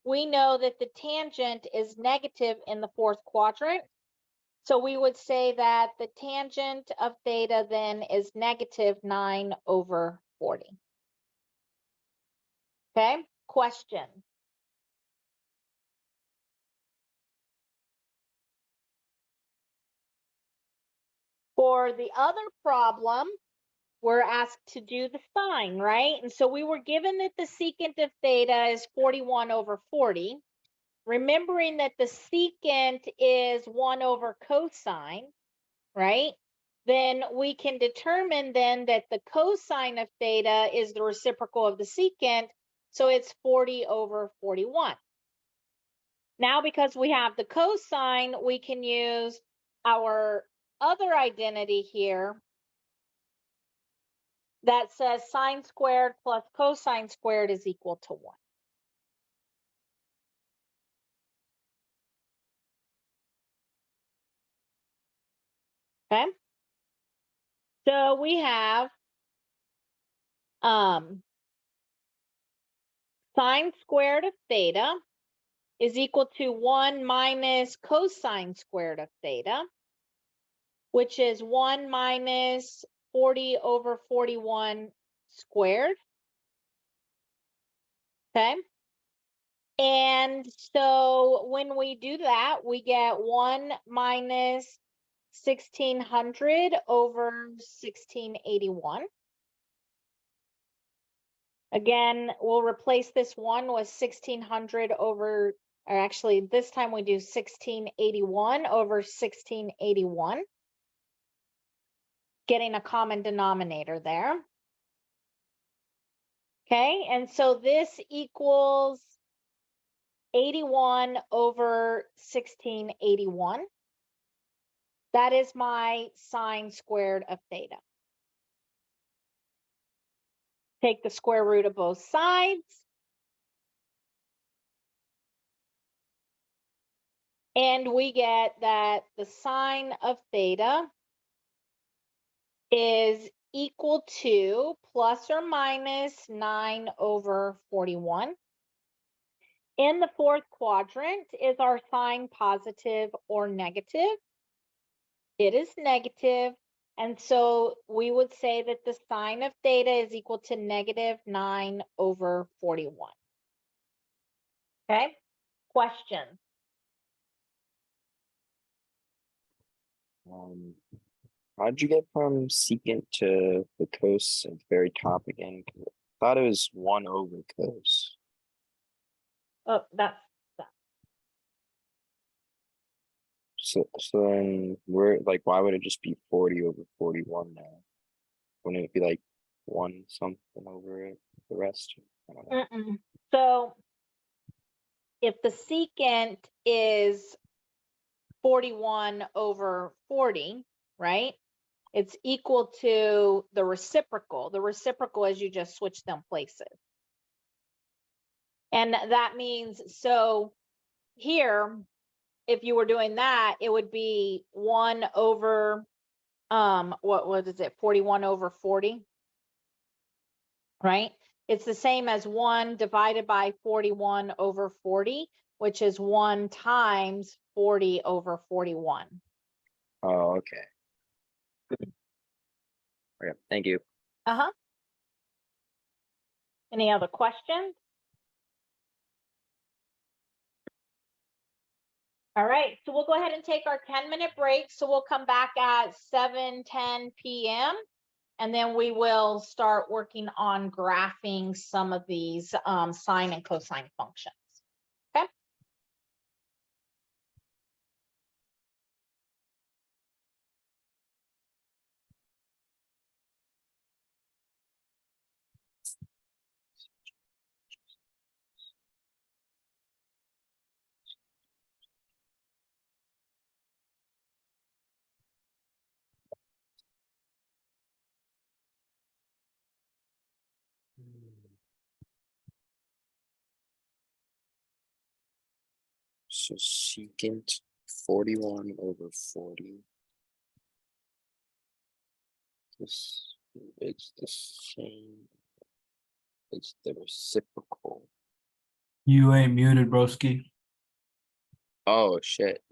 [SPEAKER 1] we know that the tangent is negative in the fourth quadrant. So we would say that the tangent of theta then is negative 9 over 40. Okay, question. For the other problem, we're asked to do the sine, right? And so we were given that the secant of theta is 41 over 40. Remembering that the secant is 1 over cosine, right? Then we can determine then that the cosine of theta is the reciprocal of the secant, so it's 40 over 41. Now, because we have the cosine, we can use our other identity here that says sine squared plus cosine squared is equal to 1. Okay? So we have sine squared of theta is equal to 1 minus cosine squared of theta, which is 1 minus 40 over 41 squared. Okay. And so when we do that, we get 1 minus 1600 over 1681. Again, we'll replace this 1 with 1600 over, or actually this time we do 1681 over 1681. Getting a common denominator there. Okay, and so this equals 81 over 1681. That is my sine squared of theta. Take the square root of both sides. And we get that the sine of theta is equal to plus or minus 9 over 41. In the fourth quadrant, is our sign positive or negative? It is negative, and so we would say that the sine of theta is equal to negative 9 over 41. Okay, question.
[SPEAKER 2] How'd you get from secant to the cos at the very top again? 'Cause I thought it was 1 over cos.
[SPEAKER 1] Oh, that's
[SPEAKER 2] So then we're like, why would it just be 40 over 41 now? Wouldn't it be like 1 something over it, the rest? I don't know.
[SPEAKER 1] So if the secant is 41 over 40, right? It's equal to the reciprocal. The reciprocal is you just switch them places. And that means, so here, if you were doing that, it would be 1 over, what is it, 41 over 40, right? It's the same as 1 divided by 41 over 40, which is 1 times 40 over 41.
[SPEAKER 2] Oh, okay. Okay, thank you.
[SPEAKER 1] Uh-huh. Any other questions? All right, so we'll go ahead and take our 10-minute break. So we'll come back at 7:10 p.m. and then we will start working on graphing some of these sine and cosine functions. Okay.
[SPEAKER 2] So secant 41 over 40. This it's the same. It's the reciprocal.
[SPEAKER 4] You ain't muted, broski.
[SPEAKER 2] Oh shit.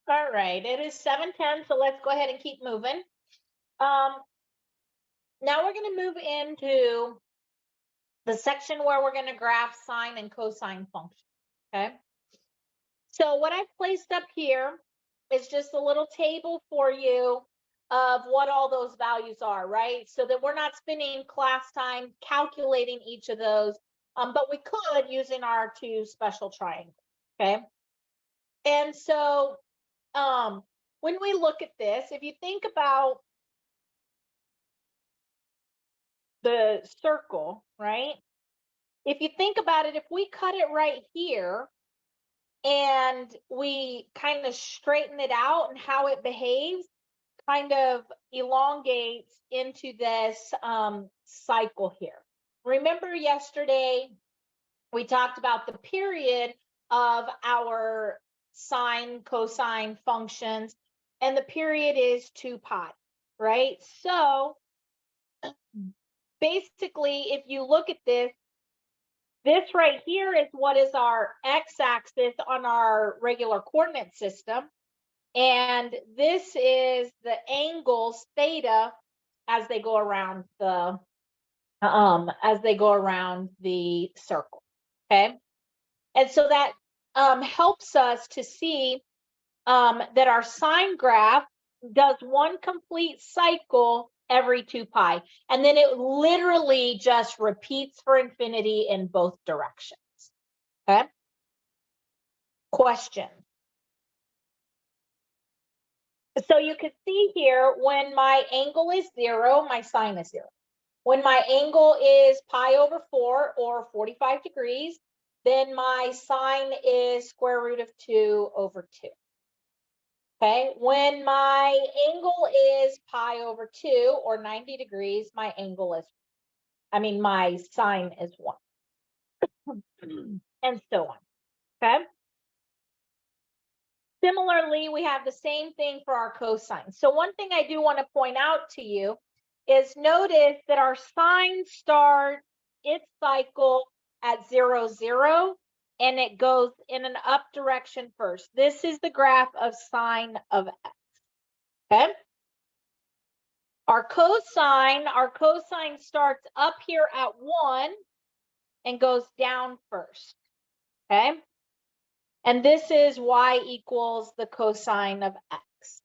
[SPEAKER 1] All right, it is 7:10, so let's go ahead and keep moving. Now we're going to move into the section where we're going to graph sine and cosine functions. Okay. So what I've placed up here is just a little table for you of what all those values are, right? So that we're not spending class time calculating each of those, but we could using our two special triangles. Okay. And so when we look at this, if you think about the circle, right? If you think about it, if we cut it right here and we kind of straighten it out and how it behaves, kind of elongates into this cycle here. Remember yesterday, we talked about the period of our sine, cosine functions, and the period is 2 pi, right? So basically, if you look at this right here is what is our x-axis on our regular coordinate system. And this is the angles theta as they go around the circle. Okay. And so that helps us to see that our sine graph does one complete cycle every 2 pi. And then it literally just repeats for infinity in both directions. Okay. Question. So you can see here when my angle is 0, my sine is 0. When my angle is pi over 4 or 45 degrees, then my sine is square root of 2 over 2. Okay, when my angle is pi over 2 or 90 degrees, my sine is 1. And so on. Okay. Similarly, we have the same thing for our cosine. So one thing I do want to point out to you is notice that our sine starts its cycle at 0, 0, and it goes in an up direction first. This is the graph of sine of x. Okay. Our cosine starts up here at 1 and goes down first. Okay. And this is y equals the cosine of x.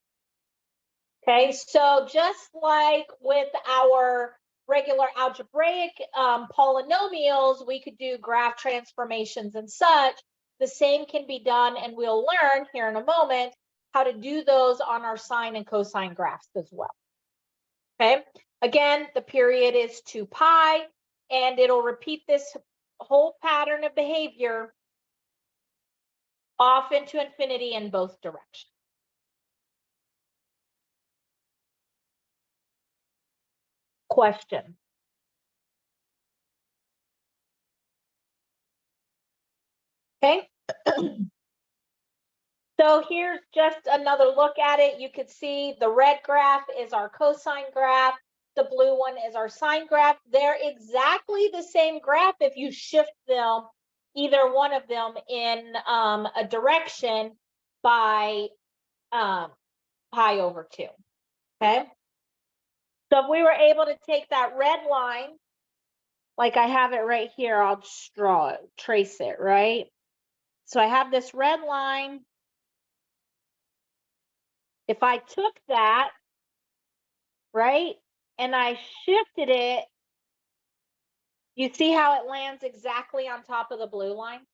[SPEAKER 1] Okay, so just like with our regular algebraic polynomials, we could do graph transformations and such. The same can be done, and we'll learn here in a moment how to do those on our sine and cosine graphs as well. Okay, again, the period is 2 pi, and it'll repeat this whole pattern of behavior off into infinity in both directions. Question. Okay. So here's just another look at it. You could see the red graph is our cosine graph. The blue one is our sine graph. They're exactly the same graph if you shift them, either one of them in a direction by pi over 2. Okay. So if we were able to take that red line, like I have it right here, I'll just draw it, trace it, right? So I have this red line. If I took that, right, and I shifted it, you see how it lands exactly on top of the blue line?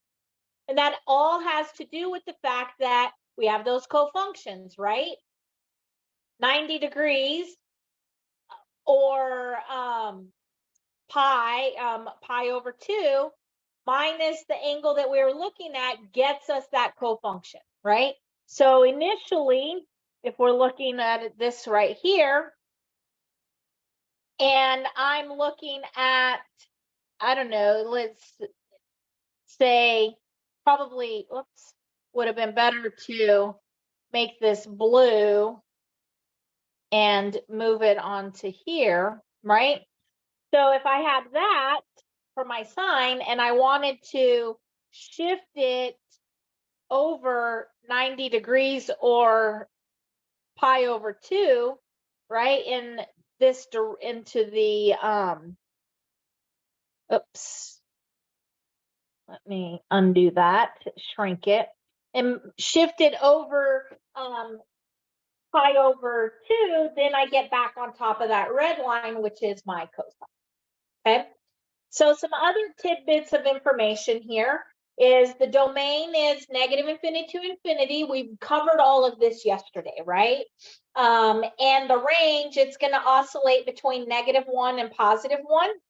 [SPEAKER 1] And that all has to do with the fact that we have those cofunctions, right? 90 degrees or pi over 2 minus the angle that we were looking at gets us that cofunction, right? So initially, if we're looking at this right here, and I'm looking at, I don't know, let's say probably, would have been better to make this blue and move it onto here, right? So if I had that for my sine and I wanted to shift it over 90 degrees or pi over 2, right, in this into the oops, let me undo that, shrink it, and shift it over pi over 2, then I get back on top of that red line, which is my cosine. Okay, so some other tidbits of information here is the domain is negative infinity to infinity. We've covered all of this yesterday, right? And the range, it's going to oscillate between -1 and +1.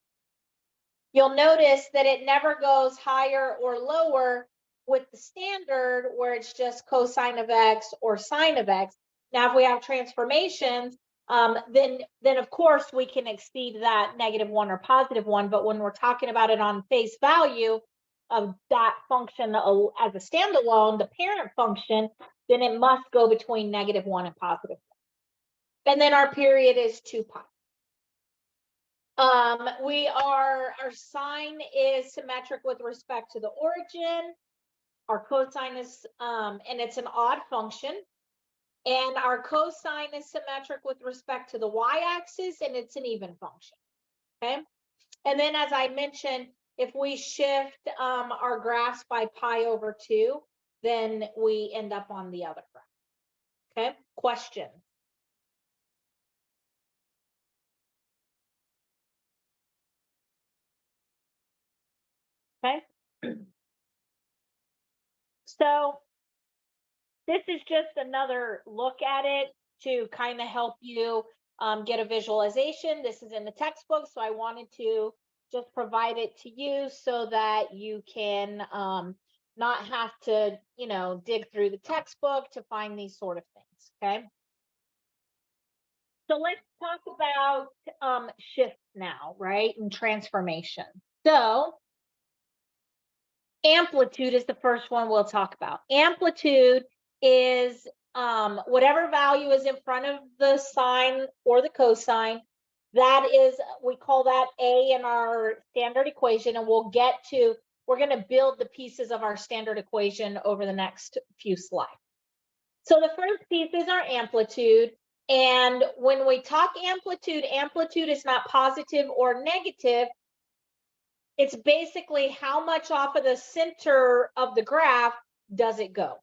[SPEAKER 1] You'll notice that it never goes higher or lower with the standard where it's just cosine of x or sine of x. Now, if we have transformations, then of course we can exceed that -1 or +1. But when we're talking about it on face value of that function as a standalone, the parent function, then it must go between -1 and +1. And then our period is 2 pi. Our sine is symmetric with respect to the origin. Our cosine is, and it's an odd function. And our cosine is symmetric with respect to the y-axis, and it's an even function, okay? And then, as I mentioned, if we shift our graphs by pi over 2, then we end up on the other graph, okay? Question? Okay? So this is just another look at it to kind of help you get a visualization. This is in the textbook, so I wanted to just provide it to you so that you can not have to, dig through the textbook to find these sort of things, okay? So let's talk about shifts now, right, and transformation. So amplitude is the first one we'll talk about. Amplitude is whatever value is in front of the sine or the cosine. That is, we call that A in our standard equation, and we're going to build the pieces of our standard equation over the next few slides. So the first piece is our amplitude. And when we talk amplitude, amplitude is not positive or negative. It's basically how much off of the center of the graph does it go,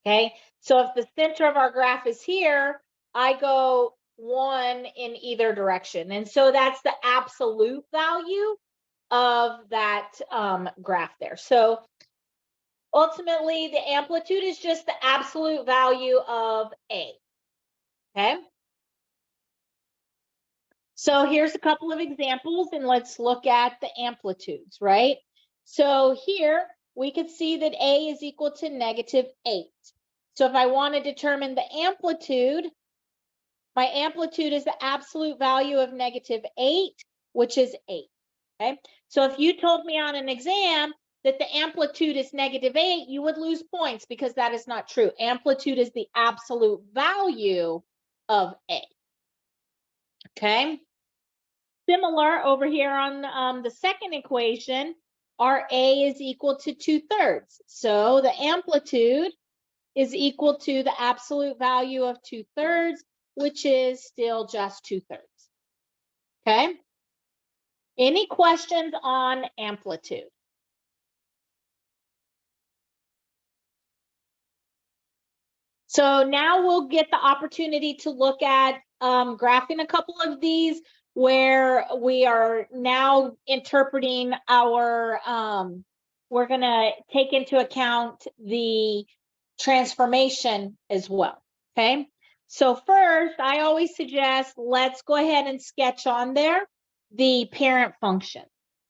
[SPEAKER 1] okay? So if the center of our graph is here, I go 1 in either direction. And so that's the absolute value of that graph there. So ultimately, the amplitude is just the absolute value of A, okay? So here's a couple of examples, and let's look at the amplitudes, right? So here we could see that A is equal to -8. So if I want to determine the amplitude, my amplitude is the absolute value of -8, which is 8, okay? So if you told me on an exam that the amplitude is -8, you would lose points because that is not true. Amplitude is the absolute value of A, okay? Similar over here on the second equation, our A is equal to 2/3. So the amplitude is equal to the absolute value of 2/3, which is still just 2/3. Okay? Any questions on amplitude? So now we'll get the opportunity to look at graphing a couple of these where we are now interpreting our, we're going to take into account the transformation as well, okay? So first, I always suggest let's go ahead and sketch on there the parent function,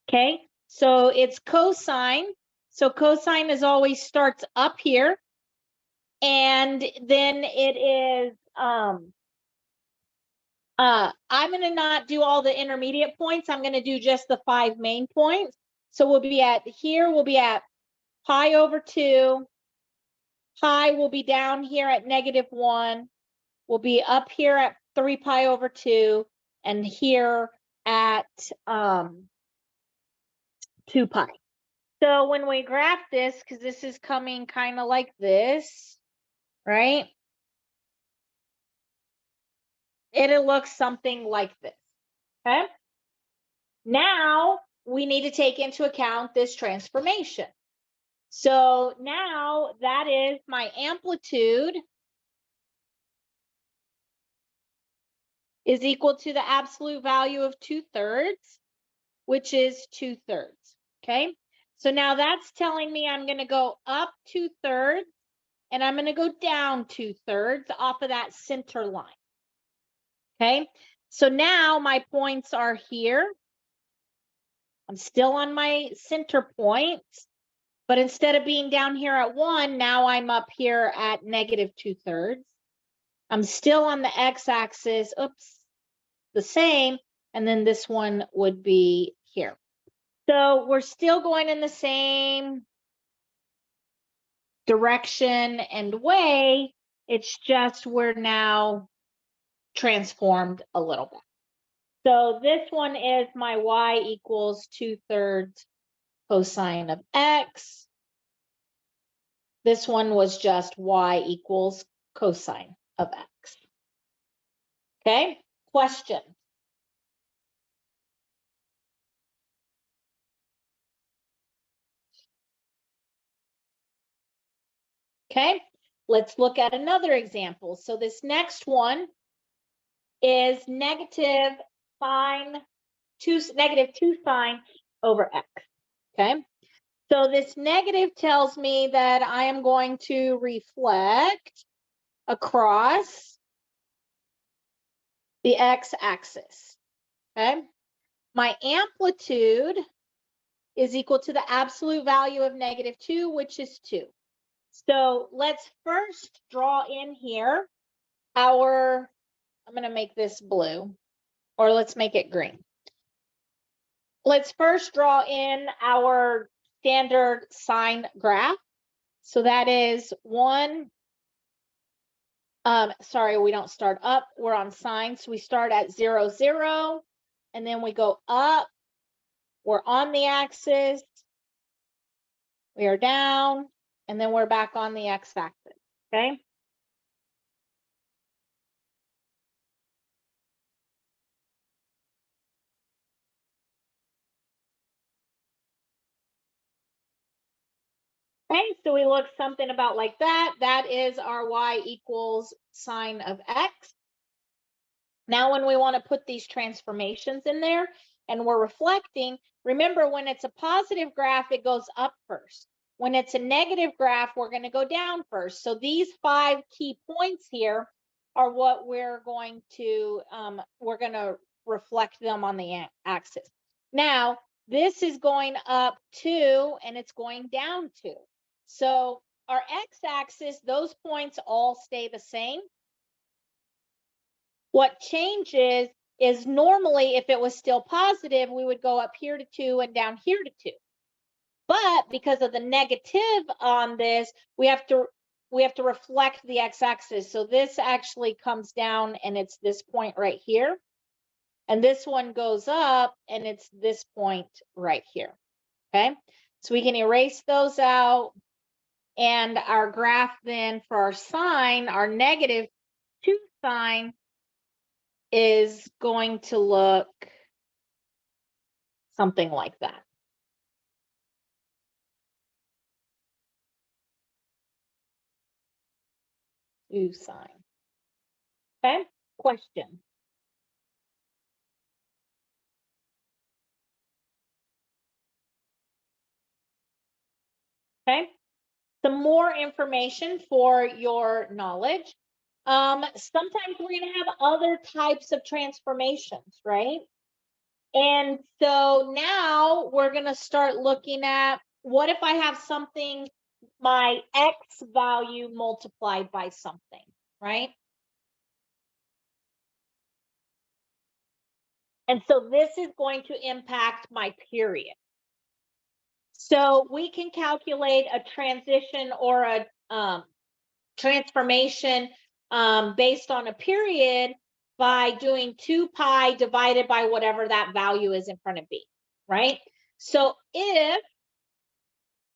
[SPEAKER 1] okay? So it's cosine. So cosine is always starts up here. And then it is, I'm going to not do all the intermediate points. I'm going to do just the 5 main points. So we'll be at pi over 2. Pi will be down here at -1. We'll be up here at 3 pi over 2. And here at 2 pi. So when we graph this, because this is coming kind of like this, right? It'll look something like this, okay? Now we need to take into account this transformation. So now that is my amplitude is equal to the absolute value of 2/3, which is 2/3, okay? So now that's telling me I'm gonna go up 2/3 and I'm gonna go down 2/3 off of that center line, okay? So now my points are here. I'm still on my center point, but instead of being down here at 1, now I'm up here at -2/3. I'm still on the x-axis, oops, the same, and then this one would be here. So we're still going in the same direction and way, it's just we're now transformed a little bit. So this one is my y equals 2/3 cosine of x. This one was just y equals cosine of x. Okay, question. Okay, let's look at another example. So this next one is -2 sine over x. Okay, so this negative tells me that I am going to reflect across the x-axis. Okay, my amplitude is equal to the absolute value of -2, which is 2. So let's first draw in here our, I'm going to make this blue, or let's make it green. Let's first draw in our standard sine graph. So that is 1, sorry, we don't start up, we're on sine. So we start at 0, 0, and then we go up. We're on the axis. We are down, and then we're back on the x-axis, okay? Okay, so we look something about like that. That is our y equals sine of x. Now, when we want to put these transformations in there and we're reflecting, remember when it's a positive graph, it goes up first. When it's a negative graph, we're going to go down first. So these 5 key points here are what we're going to reflect them on the axis. Now, this is going up 2 and it's going down 2. So our x-axis, those points all stay the same. What changes is normally if it was still positive, we would go up here to 2 and down here to 2. But because of the negative on this, we have to reflect the x-axis. So this actually comes down and it's this point right here. And this one goes up and it's this point right here. Okay, so we can erase those out. And our graph then for our sine, our -2 sine, is going to look something like that. Sine. Okay, question. Okay, some more information for your knowledge. Sometimes we're going to have other types of transformations, right? And so now we're going to start looking at, what if I have something, my x value multiplied by something, right? And so this is going to impact my period. So we can calculate a transition or a transformation based on a period by doing 2 pi divided by whatever that value is in front of b, right? So if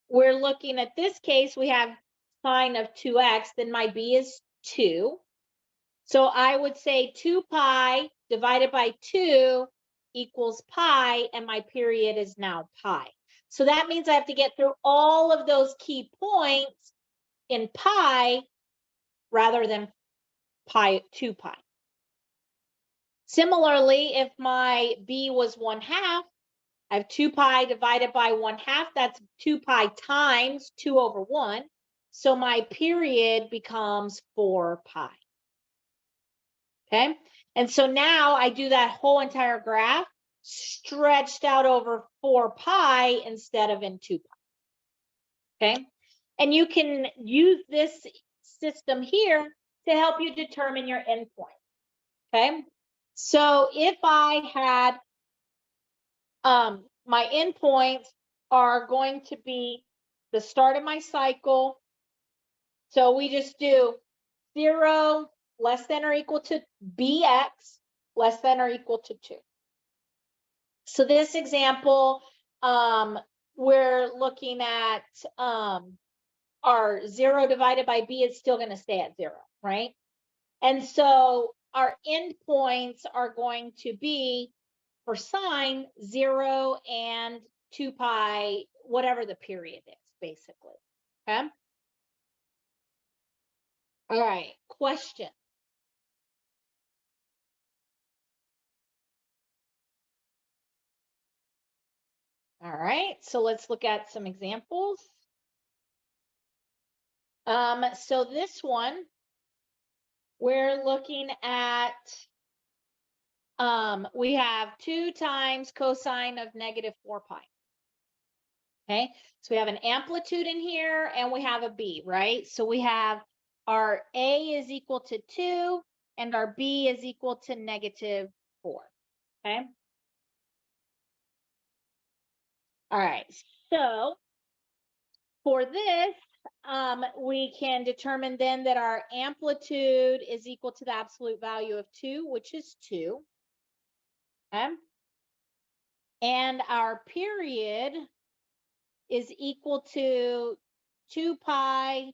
[SPEAKER 1] we're looking at this case, we have sine of 2x, then my b is 2. So I would say 2 pi divided by 2 equals pi, and my period is now pi. So that means I have to get through all of those key points in pi rather than 2 pi. Similarly, if my b was 1/2, I have 2 pi divided by 1/2. That's 2 pi times 2 over 1. So my period becomes 4 pi. Okay. And so now I do that whole entire graph stretched out over 4 pi instead of in 2 pi. Okay. And you can use this system here to help you determine your endpoint. Okay. So if I had my endpoints are going to be the start of my cycle. So we just do 0 less than or equal to bx less than or equal to 2. So this example, we're looking at our 0 divided by b is still going to stay at 0, right? And so our endpoints are going to be for sine 0 and 2 pi, whatever the period is, basically. Okay. All right. Question. All right. So let's look at some examples. So this one, we're looking at, we have 2 times cosine of -4 pi. Okay, so we have an amplitude in here and we have a b, right? So we have our a is equal to 2 and our b is equal to -4. Okay. All right. So for this, we can determine then that our amplitude is equal to the absolute value of 2, which is 2. Okay. And our period is equal to 2 pi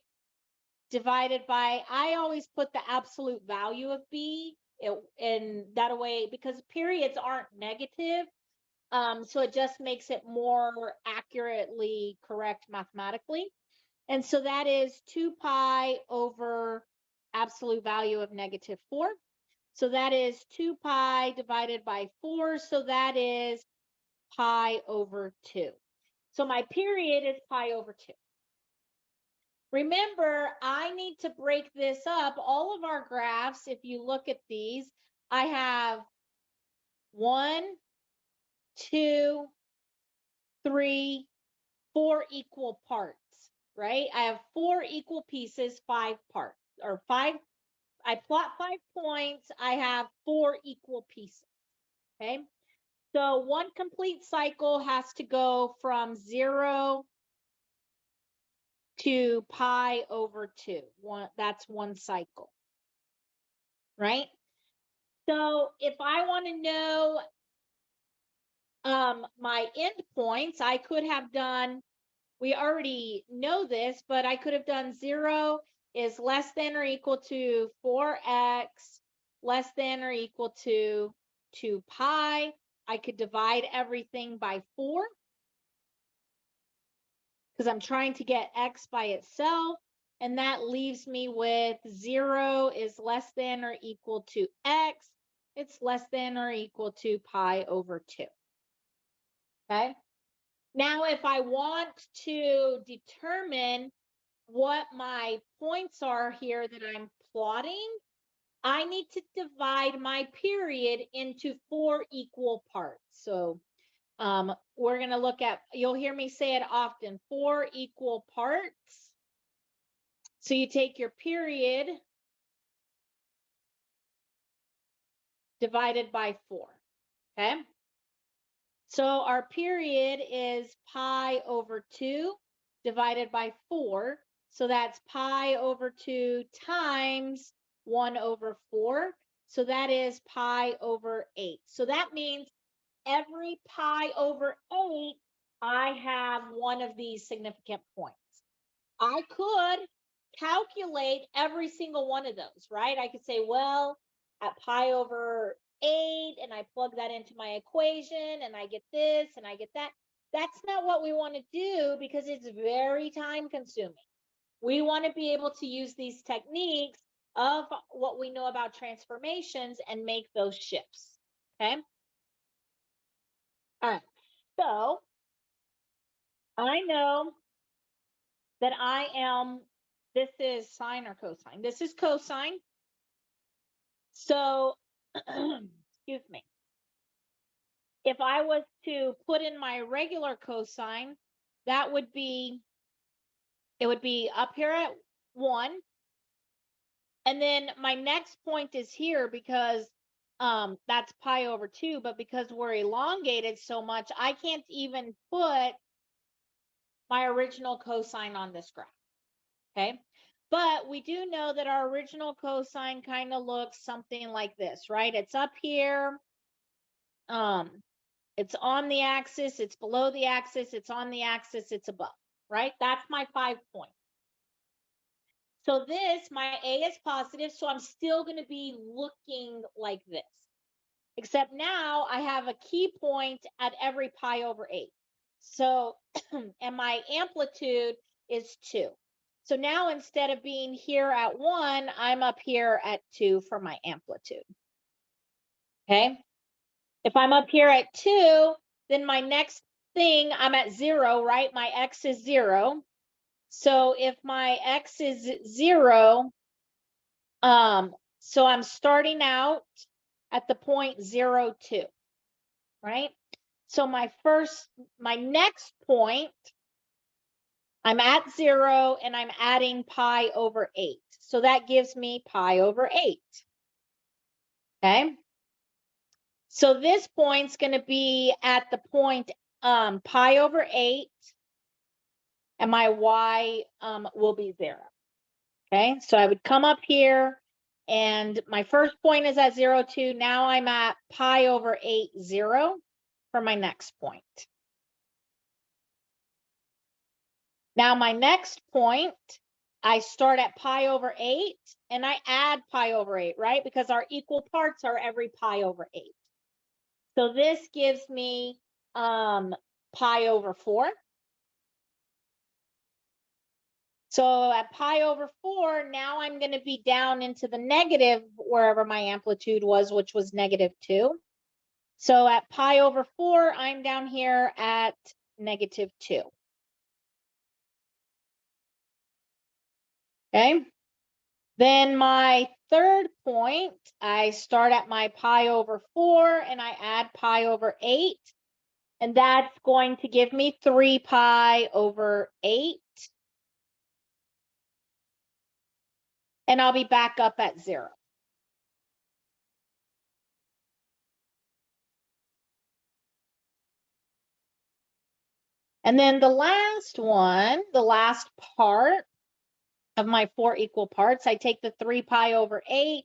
[SPEAKER 1] divided by, I always put the absolute value of b in that way because periods aren't negative. So it just makes it more accurately correct mathematically. And so that is 2 pi over absolute value of -4. So that is 2 pi divided by 4. So that is pi over 2. So my period is pi over 2. Remember, I need to break this up. All of our graphs, if you look at these, I have 1, 2, 3, 4 equal parts, right? I have 4 equal pieces, 5 parts, or 5. I plot 5 points. I have 4 equal pieces, okay? So one complete cycle has to go from 0 to pi over 2. That's one cycle, right? So if I want to know my endpoints, I could have done, we already know this, but I could have done 0 is less than or equal to 4x less than or equal to 2 pi. I could divide everything by 4 because I'm trying to get x by itself. And that leaves me with 0 is less than or equal to x. It's less than or equal to pi over 2. Okay. Now, if I want to determine what my points are here that I'm plotting, I need to divide my period into 4 equal parts. So we're going to look at, you'll hear me say it often, 4 equal parts. So you take your period divided by 4, okay? So our period is pi over 2 divided by 4. So that's pi over 2 times 1 over 4. So that is pi over 8. So that means every pi over 8, I have one of these significant points. I could calculate every single one of those, right? I could say, well, at pi over 8, and I plug that into my equation, and I get this, and I get that. That's not what we want to do because it's very time consuming. We want to be able to use these techniques of what we know about transformations and make those shifts, okay? All right, so I know that I am, this is sine or cosine? This is cosine. So, excuse me. If I was to put in my regular cosine, that would be, it would be up here at 1. And then my next point is here because that's pi over 2. But because we're elongated so much, I can't even put my original cosine on this graph. Okay. But we do know that our original cosine kind of looks something like this, right? It's up here. It's on the axis, it's below the axis, it's on the axis, it's above, right? That's my 5 point. So this, my A is positive, so I'm still going to be looking like this. Except now I have a key point at every pi over 8. So, and my amplitude is 2. So now instead of being here at 1, I'm up here at 2 for my amplitude. Okay. If I'm up here at 2, then my next thing, I'm at 0, right? My x is 0. So if my x is 0, so I'm starting out at the point 0, 2, right? So my next point, I'm at 0 and I'm adding pi over 8. So that gives me pi over 8. Okay. So this point's going to be at the point pi over 8, and my y will be 0. Okay, so I would come up here, and my first point is at 0, 2. Now I'm at pi over 8, 0 for my next point. Now my next point, I start at pi over 8, and I add pi over 8, right? Because our equal parts are every pi over 8. So this gives me pi over 4. So at pi over 4, now I'm going to be down into the negative wherever my amplitude was, which was negative 2. So at pi over 4, I'm down here at negative 2. Okay. Then my third point, I start at my pi over 4 and I add pi over 8. And that's going to give me 3 pi over 8. And I'll be back up at 0. And then the last one, the last part of my 4 equal parts, I take the 3 pi over 8,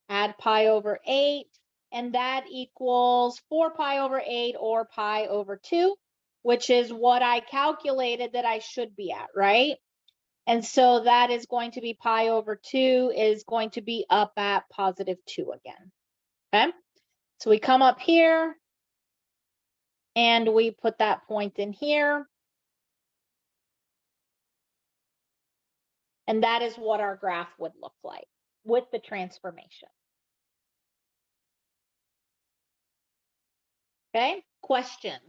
[SPEAKER 1] add pi over 8, and that equals 4 pi over 8 or pi over 2, which is what I calculated that I should be at, right? And so that is going to be pi over 2 is going to be up at positive 2 again. Okay, so we come up here and we put that point in here. And that is what our graph would look like with the transformation. Okay, questions?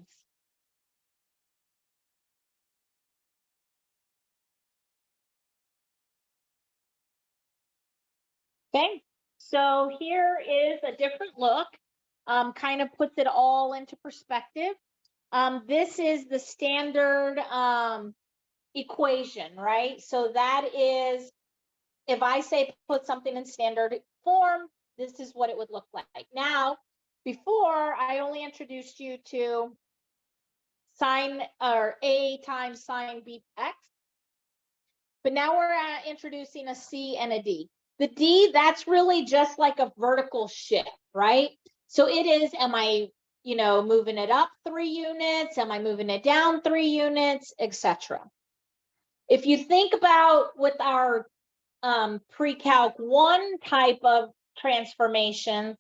[SPEAKER 1] Okay, so here is a different look, kind of puts it all into perspective. This is the standard equation, right? So that is, if I say put something in standard form, this is what it would look like. Now, before I only introduced you to sine or a times sine bx, but now we're introducing a c and a d. The d, that's really just like a vertical shift, right? So it is, am I moving it up 3 units? Am I moving it down 3 units, etc.? If you think about with our pre-calc 1 type of transformations,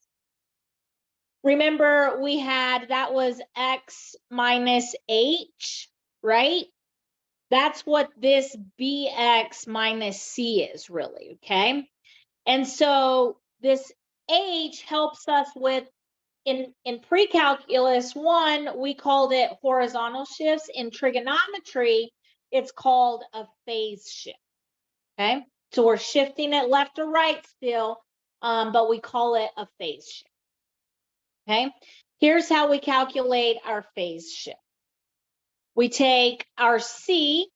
[SPEAKER 1] remember we had that was x minus h, right? That's what this bx minus c is really, okay? And so this h helps us with, in Precalculus 1, we called it horizontal shifts. In trigonometry, it's called a phase shift, okay? So we're shifting it left or right still, but we call it a phase shift, okay? Here's how we calculate our phase shift. We take our C.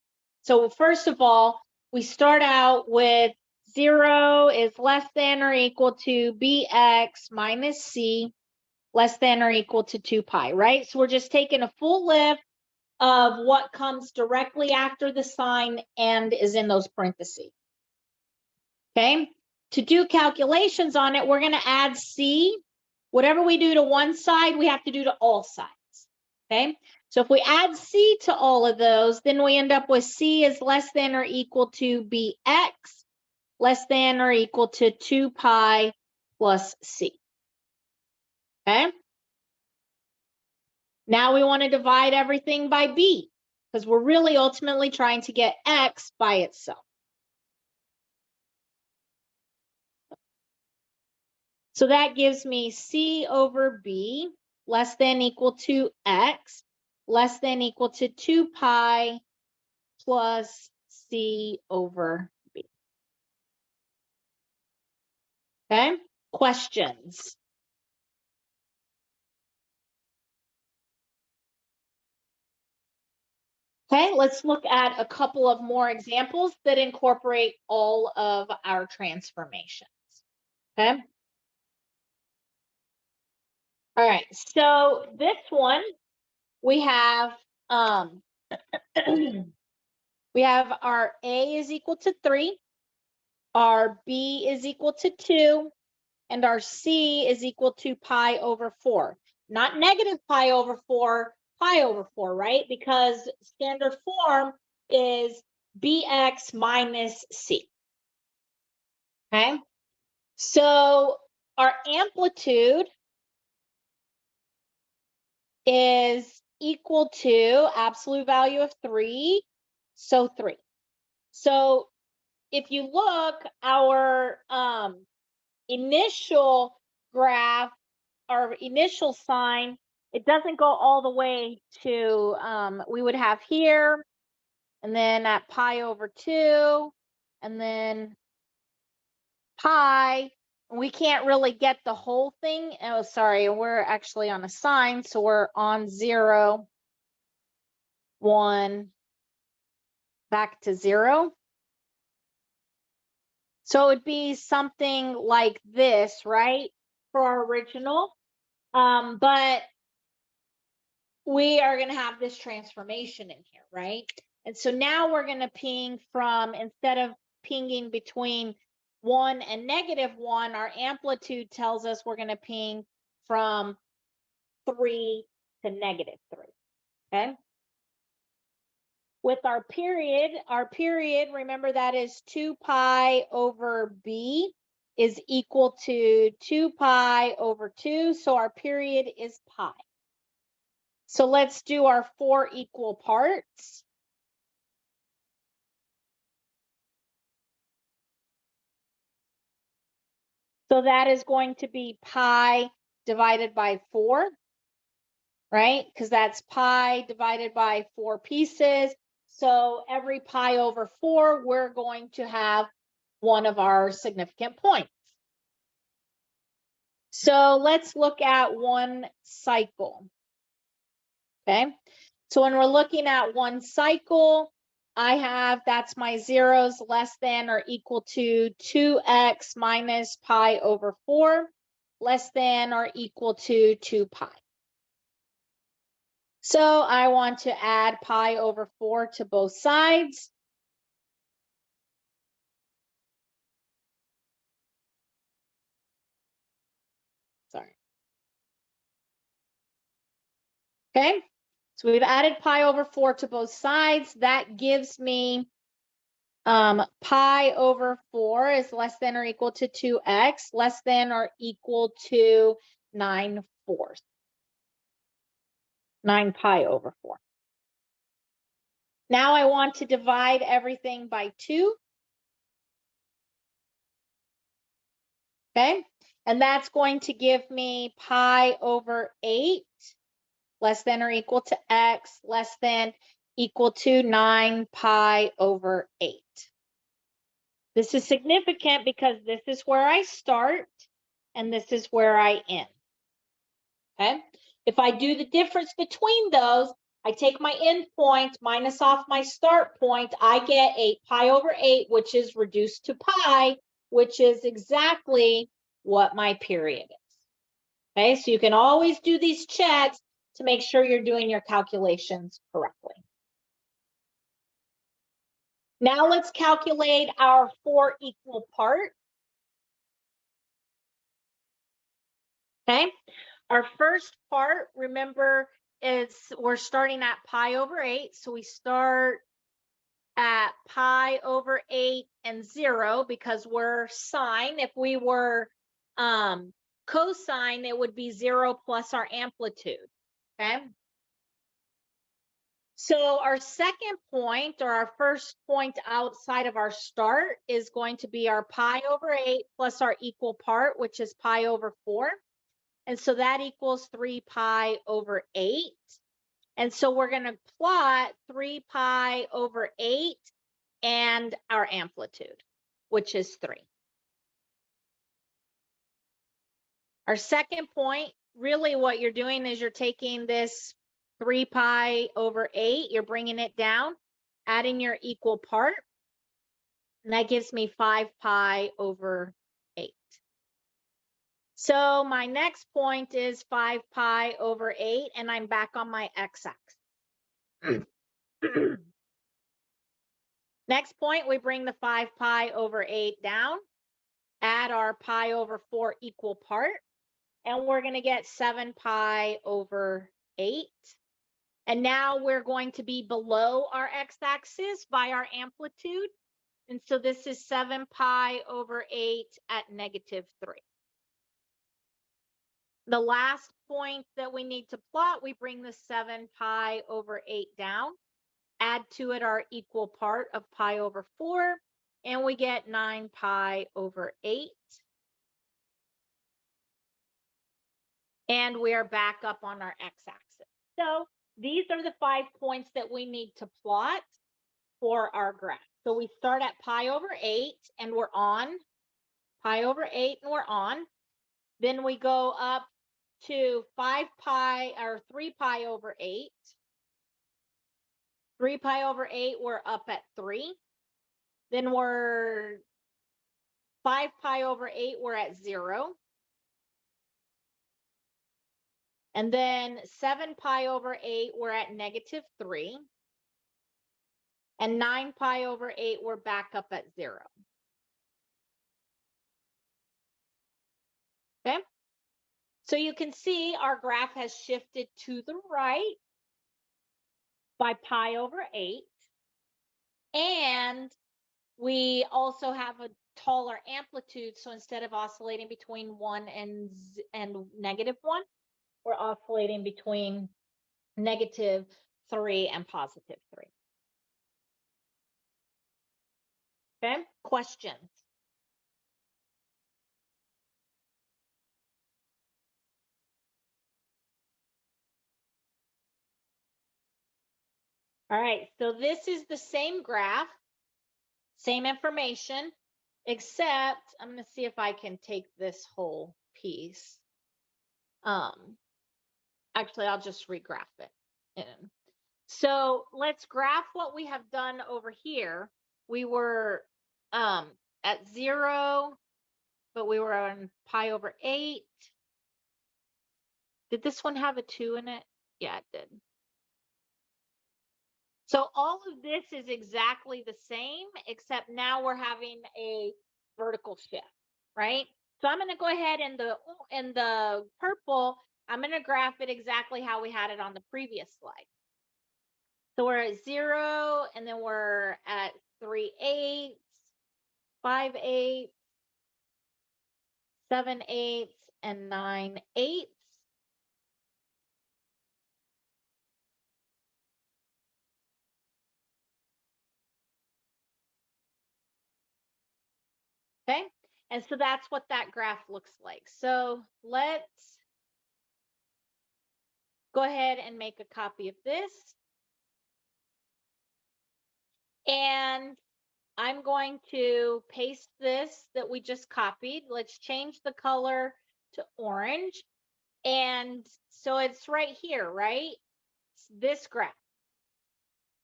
[SPEAKER 1] So first of all, we start out with 0 is less than or equal to bx minus c less than or equal to 2 pi, right? So we're just taking a full lift of what comes directly after the sign and is in those parentheses. Okay, to do calculations on it, we're going to add c. Whatever we do to one side, we have to do to all sides. Okay, so if we add c to all of those, then we end up with c is less than or equal to bx less than or equal to 2 pi plus c. Okay, now we want to divide everything by b because we're really ultimately trying to get x by itself. So that gives me c over b less than equal to x less than equal to 2 pi plus c over b. Okay, questions? Okay, let's look at a couple of more examples that incorporate all of our transformations. Okay. All right, so this one we have we have our A is equal to 3, our B is equal to 2, and our C is equal to pi over 4. Not negative pi over 4, pi over 4, right? Because standard form is bx minus c. Okay, so our amplitude is equal to absolute value of 3, so 3. So if you look, our initial graph, our initial sign, it doesn't go all the way to, we would have here, and then at pi over 2, and then pi. We can't really get the whole thing. Oh, sorry, we're actually on a sign, so we're on 0, 1, back to 0. So it would be something like this, right, for our original. But we are going to have this transformation in here, right? And so now we're going to ping from, instead of pinging between 1 and -1, our amplitude tells us we're going to ping from 3 to -3, okay? With our period, remember that is 2 pi over b is equal to 2 pi over 2. So our period is pi. So let's do our 4 equal parts. So that is going to be pi divided by 4, right? Because that's pi divided by 4 pieces. So every pi over 4, we're going to have one of our significant points. So let's look at one cycle. Okay, so when we're looking at one cycle, I have, that's my zeros less than or equal to 2x minus pi over 4 less than or equal to 2 pi. So I want to add pi over 4 to both sides. Sorry. Okay, so we've added pi over 4 to both sides. That gives me pi over 4 is less than or equal to 2x, less than or equal to 9/4. 9 pi over 4. Now I want to divide everything by 2. Okay, and that's going to give me pi over 8 less than or equal to x less than equal to 9 pi over 8. This is significant because this is where I start and this is where I end. Okay, if I do the difference between those, I take my end point minus off my start point, I get 8 pi over 8, which is reduced to pi, which is exactly what my period is. Okay, so you can always do these checks to make sure you're doing your calculations correctly. Now let's calculate our 4 equal parts. Okay, our first part, remember, is we're starting at pi over 8. So we start at pi over 8 and 0 because we're sine. If we were cosine, it would be 0 plus our amplitude. Okay. So our second point, or our first point outside of our start, is going to be our pi over 8 plus our equal part, which is pi over 4. And so that equals 3 pi over 8. And so we're going to plot 3 pi over 8 and our amplitude, which is 3. Our second point, really what you're doing is you're taking this 3 pi over 8, you're bringing it down, adding your equal part, and that gives me 5 pi over 8. So my next point is 5 pi over 8, and I'm back on my x-axis. Next point, we bring the 5 pi over 8 down, add our pi over 4 equal part, and we're going to get 7 pi over 8. And now we're going to be below our x-axis by our amplitude. And so this is 7 pi over 8 at negative 3. The last point that we need to plot, we bring the 7 pi over 8 down, add to it our equal part of pi over 4, and we get 9 pi over 8. And we are back up on our x-axis. So these are the 5 points that we need to plot for our graph. So we start at pi over 8 and we're on, pi over 8 and we're on. Then we go up to 5 pi or 3 pi over 8. 3 pi over 8, we're up at 3. Then we're 5 pi over 8, we're at 0. And then 7 pi over 8, we're at negative 3. And 9 pi over 8, we're back up at 0. Okay. So you can see our graph has shifted to the right by pi over 8. And we also have a taller amplitude. So instead of oscillating between 1 and negative 1, we're oscillating between negative 3 and positive 3. Okay, questions? All right, so this is the same graph, same information, except I'm going to see if I can take this whole piece. Actually, I'll just regraph it in. So let's graph what we have done over here. We were at 0, but we were on pi over 8. Did this one have a 2 in it? Yeah, it did. So all of this is exactly the same, except now we're having a vertical shift, right? So I'm going to go ahead in the purple I'm going to graph it exactly how we had it on the previous slide. So we're at 0, and then we're at 3/8, 5/8, 7/8, and 9/8. Okay, and so that's what that graph looks like. So let's go ahead and make a copy of this. And I'm going to paste this that we just copied. Let's change the color to orange. And so it's right here, right? It's this graph.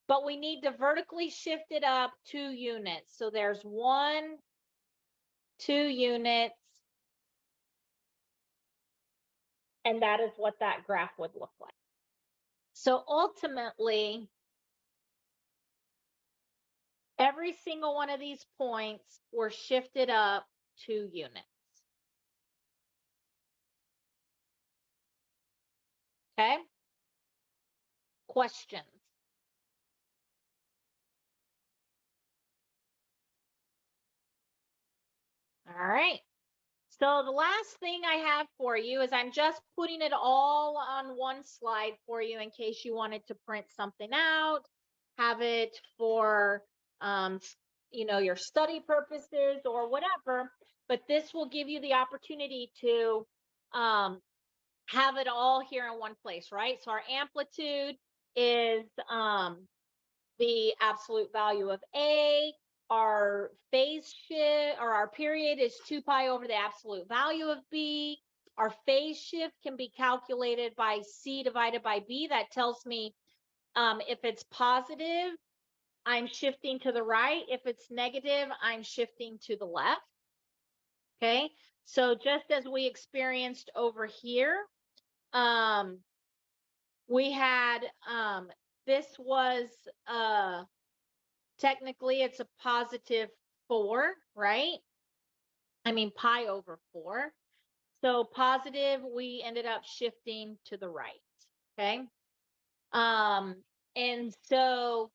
[SPEAKER 1] But we need to vertically shift it up 2 units. So there's 1, 2 units. And that is what that graph would look like. So ultimately, every single one of these points were shifted up 2 units. Okay? Questions? All right. So the last thing I have for you is I'm just putting it all on one slide for you in case you wanted to print something out, have it for your study purposes or whatever. But this will give you the opportunity to have it all here in one place, right? So our amplitude is the absolute value of A. Our phase shift or our period is 2 pi over the absolute value of B. Our phase shift can be calculated by C divided by B. That tells me if it's positive, I'm shifting to the right. If it's negative, I'm shifting to the left. Okay, so just as we experienced over here, we had this was technically it's a positive 4, right? I mean pi over 4. So positive, we ended up shifting to the right. Okay. And so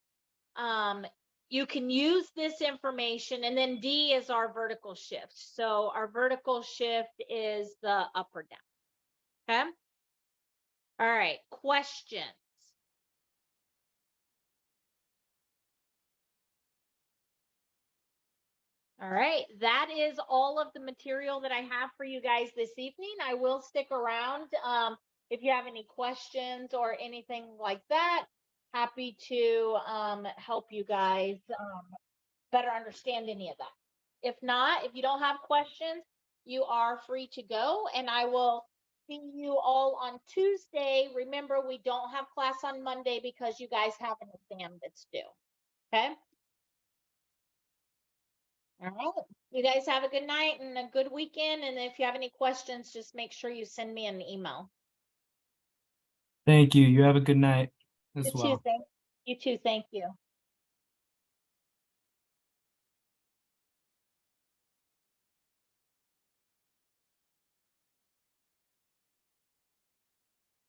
[SPEAKER 1] you can use this information, and then D is our vertical shift. So our vertical shift is the up or down. Okay. All right. Questions? All right, that is all of the material that I have for you guys this evening. I will stick around if you have any questions or anything like that. Happy to help you guys better understand any of that. If not, if you don't have questions, you are free to go, and I will see you all on Tuesday. Remember, we don't have class on Monday because you guys have an exam that's due. Okay? All right. You guys have a good night and a good weekend. And if you have any questions, just make sure you send me an email.
[SPEAKER 4] Thank you. You have a good night as well.
[SPEAKER 1] You too. Thank you.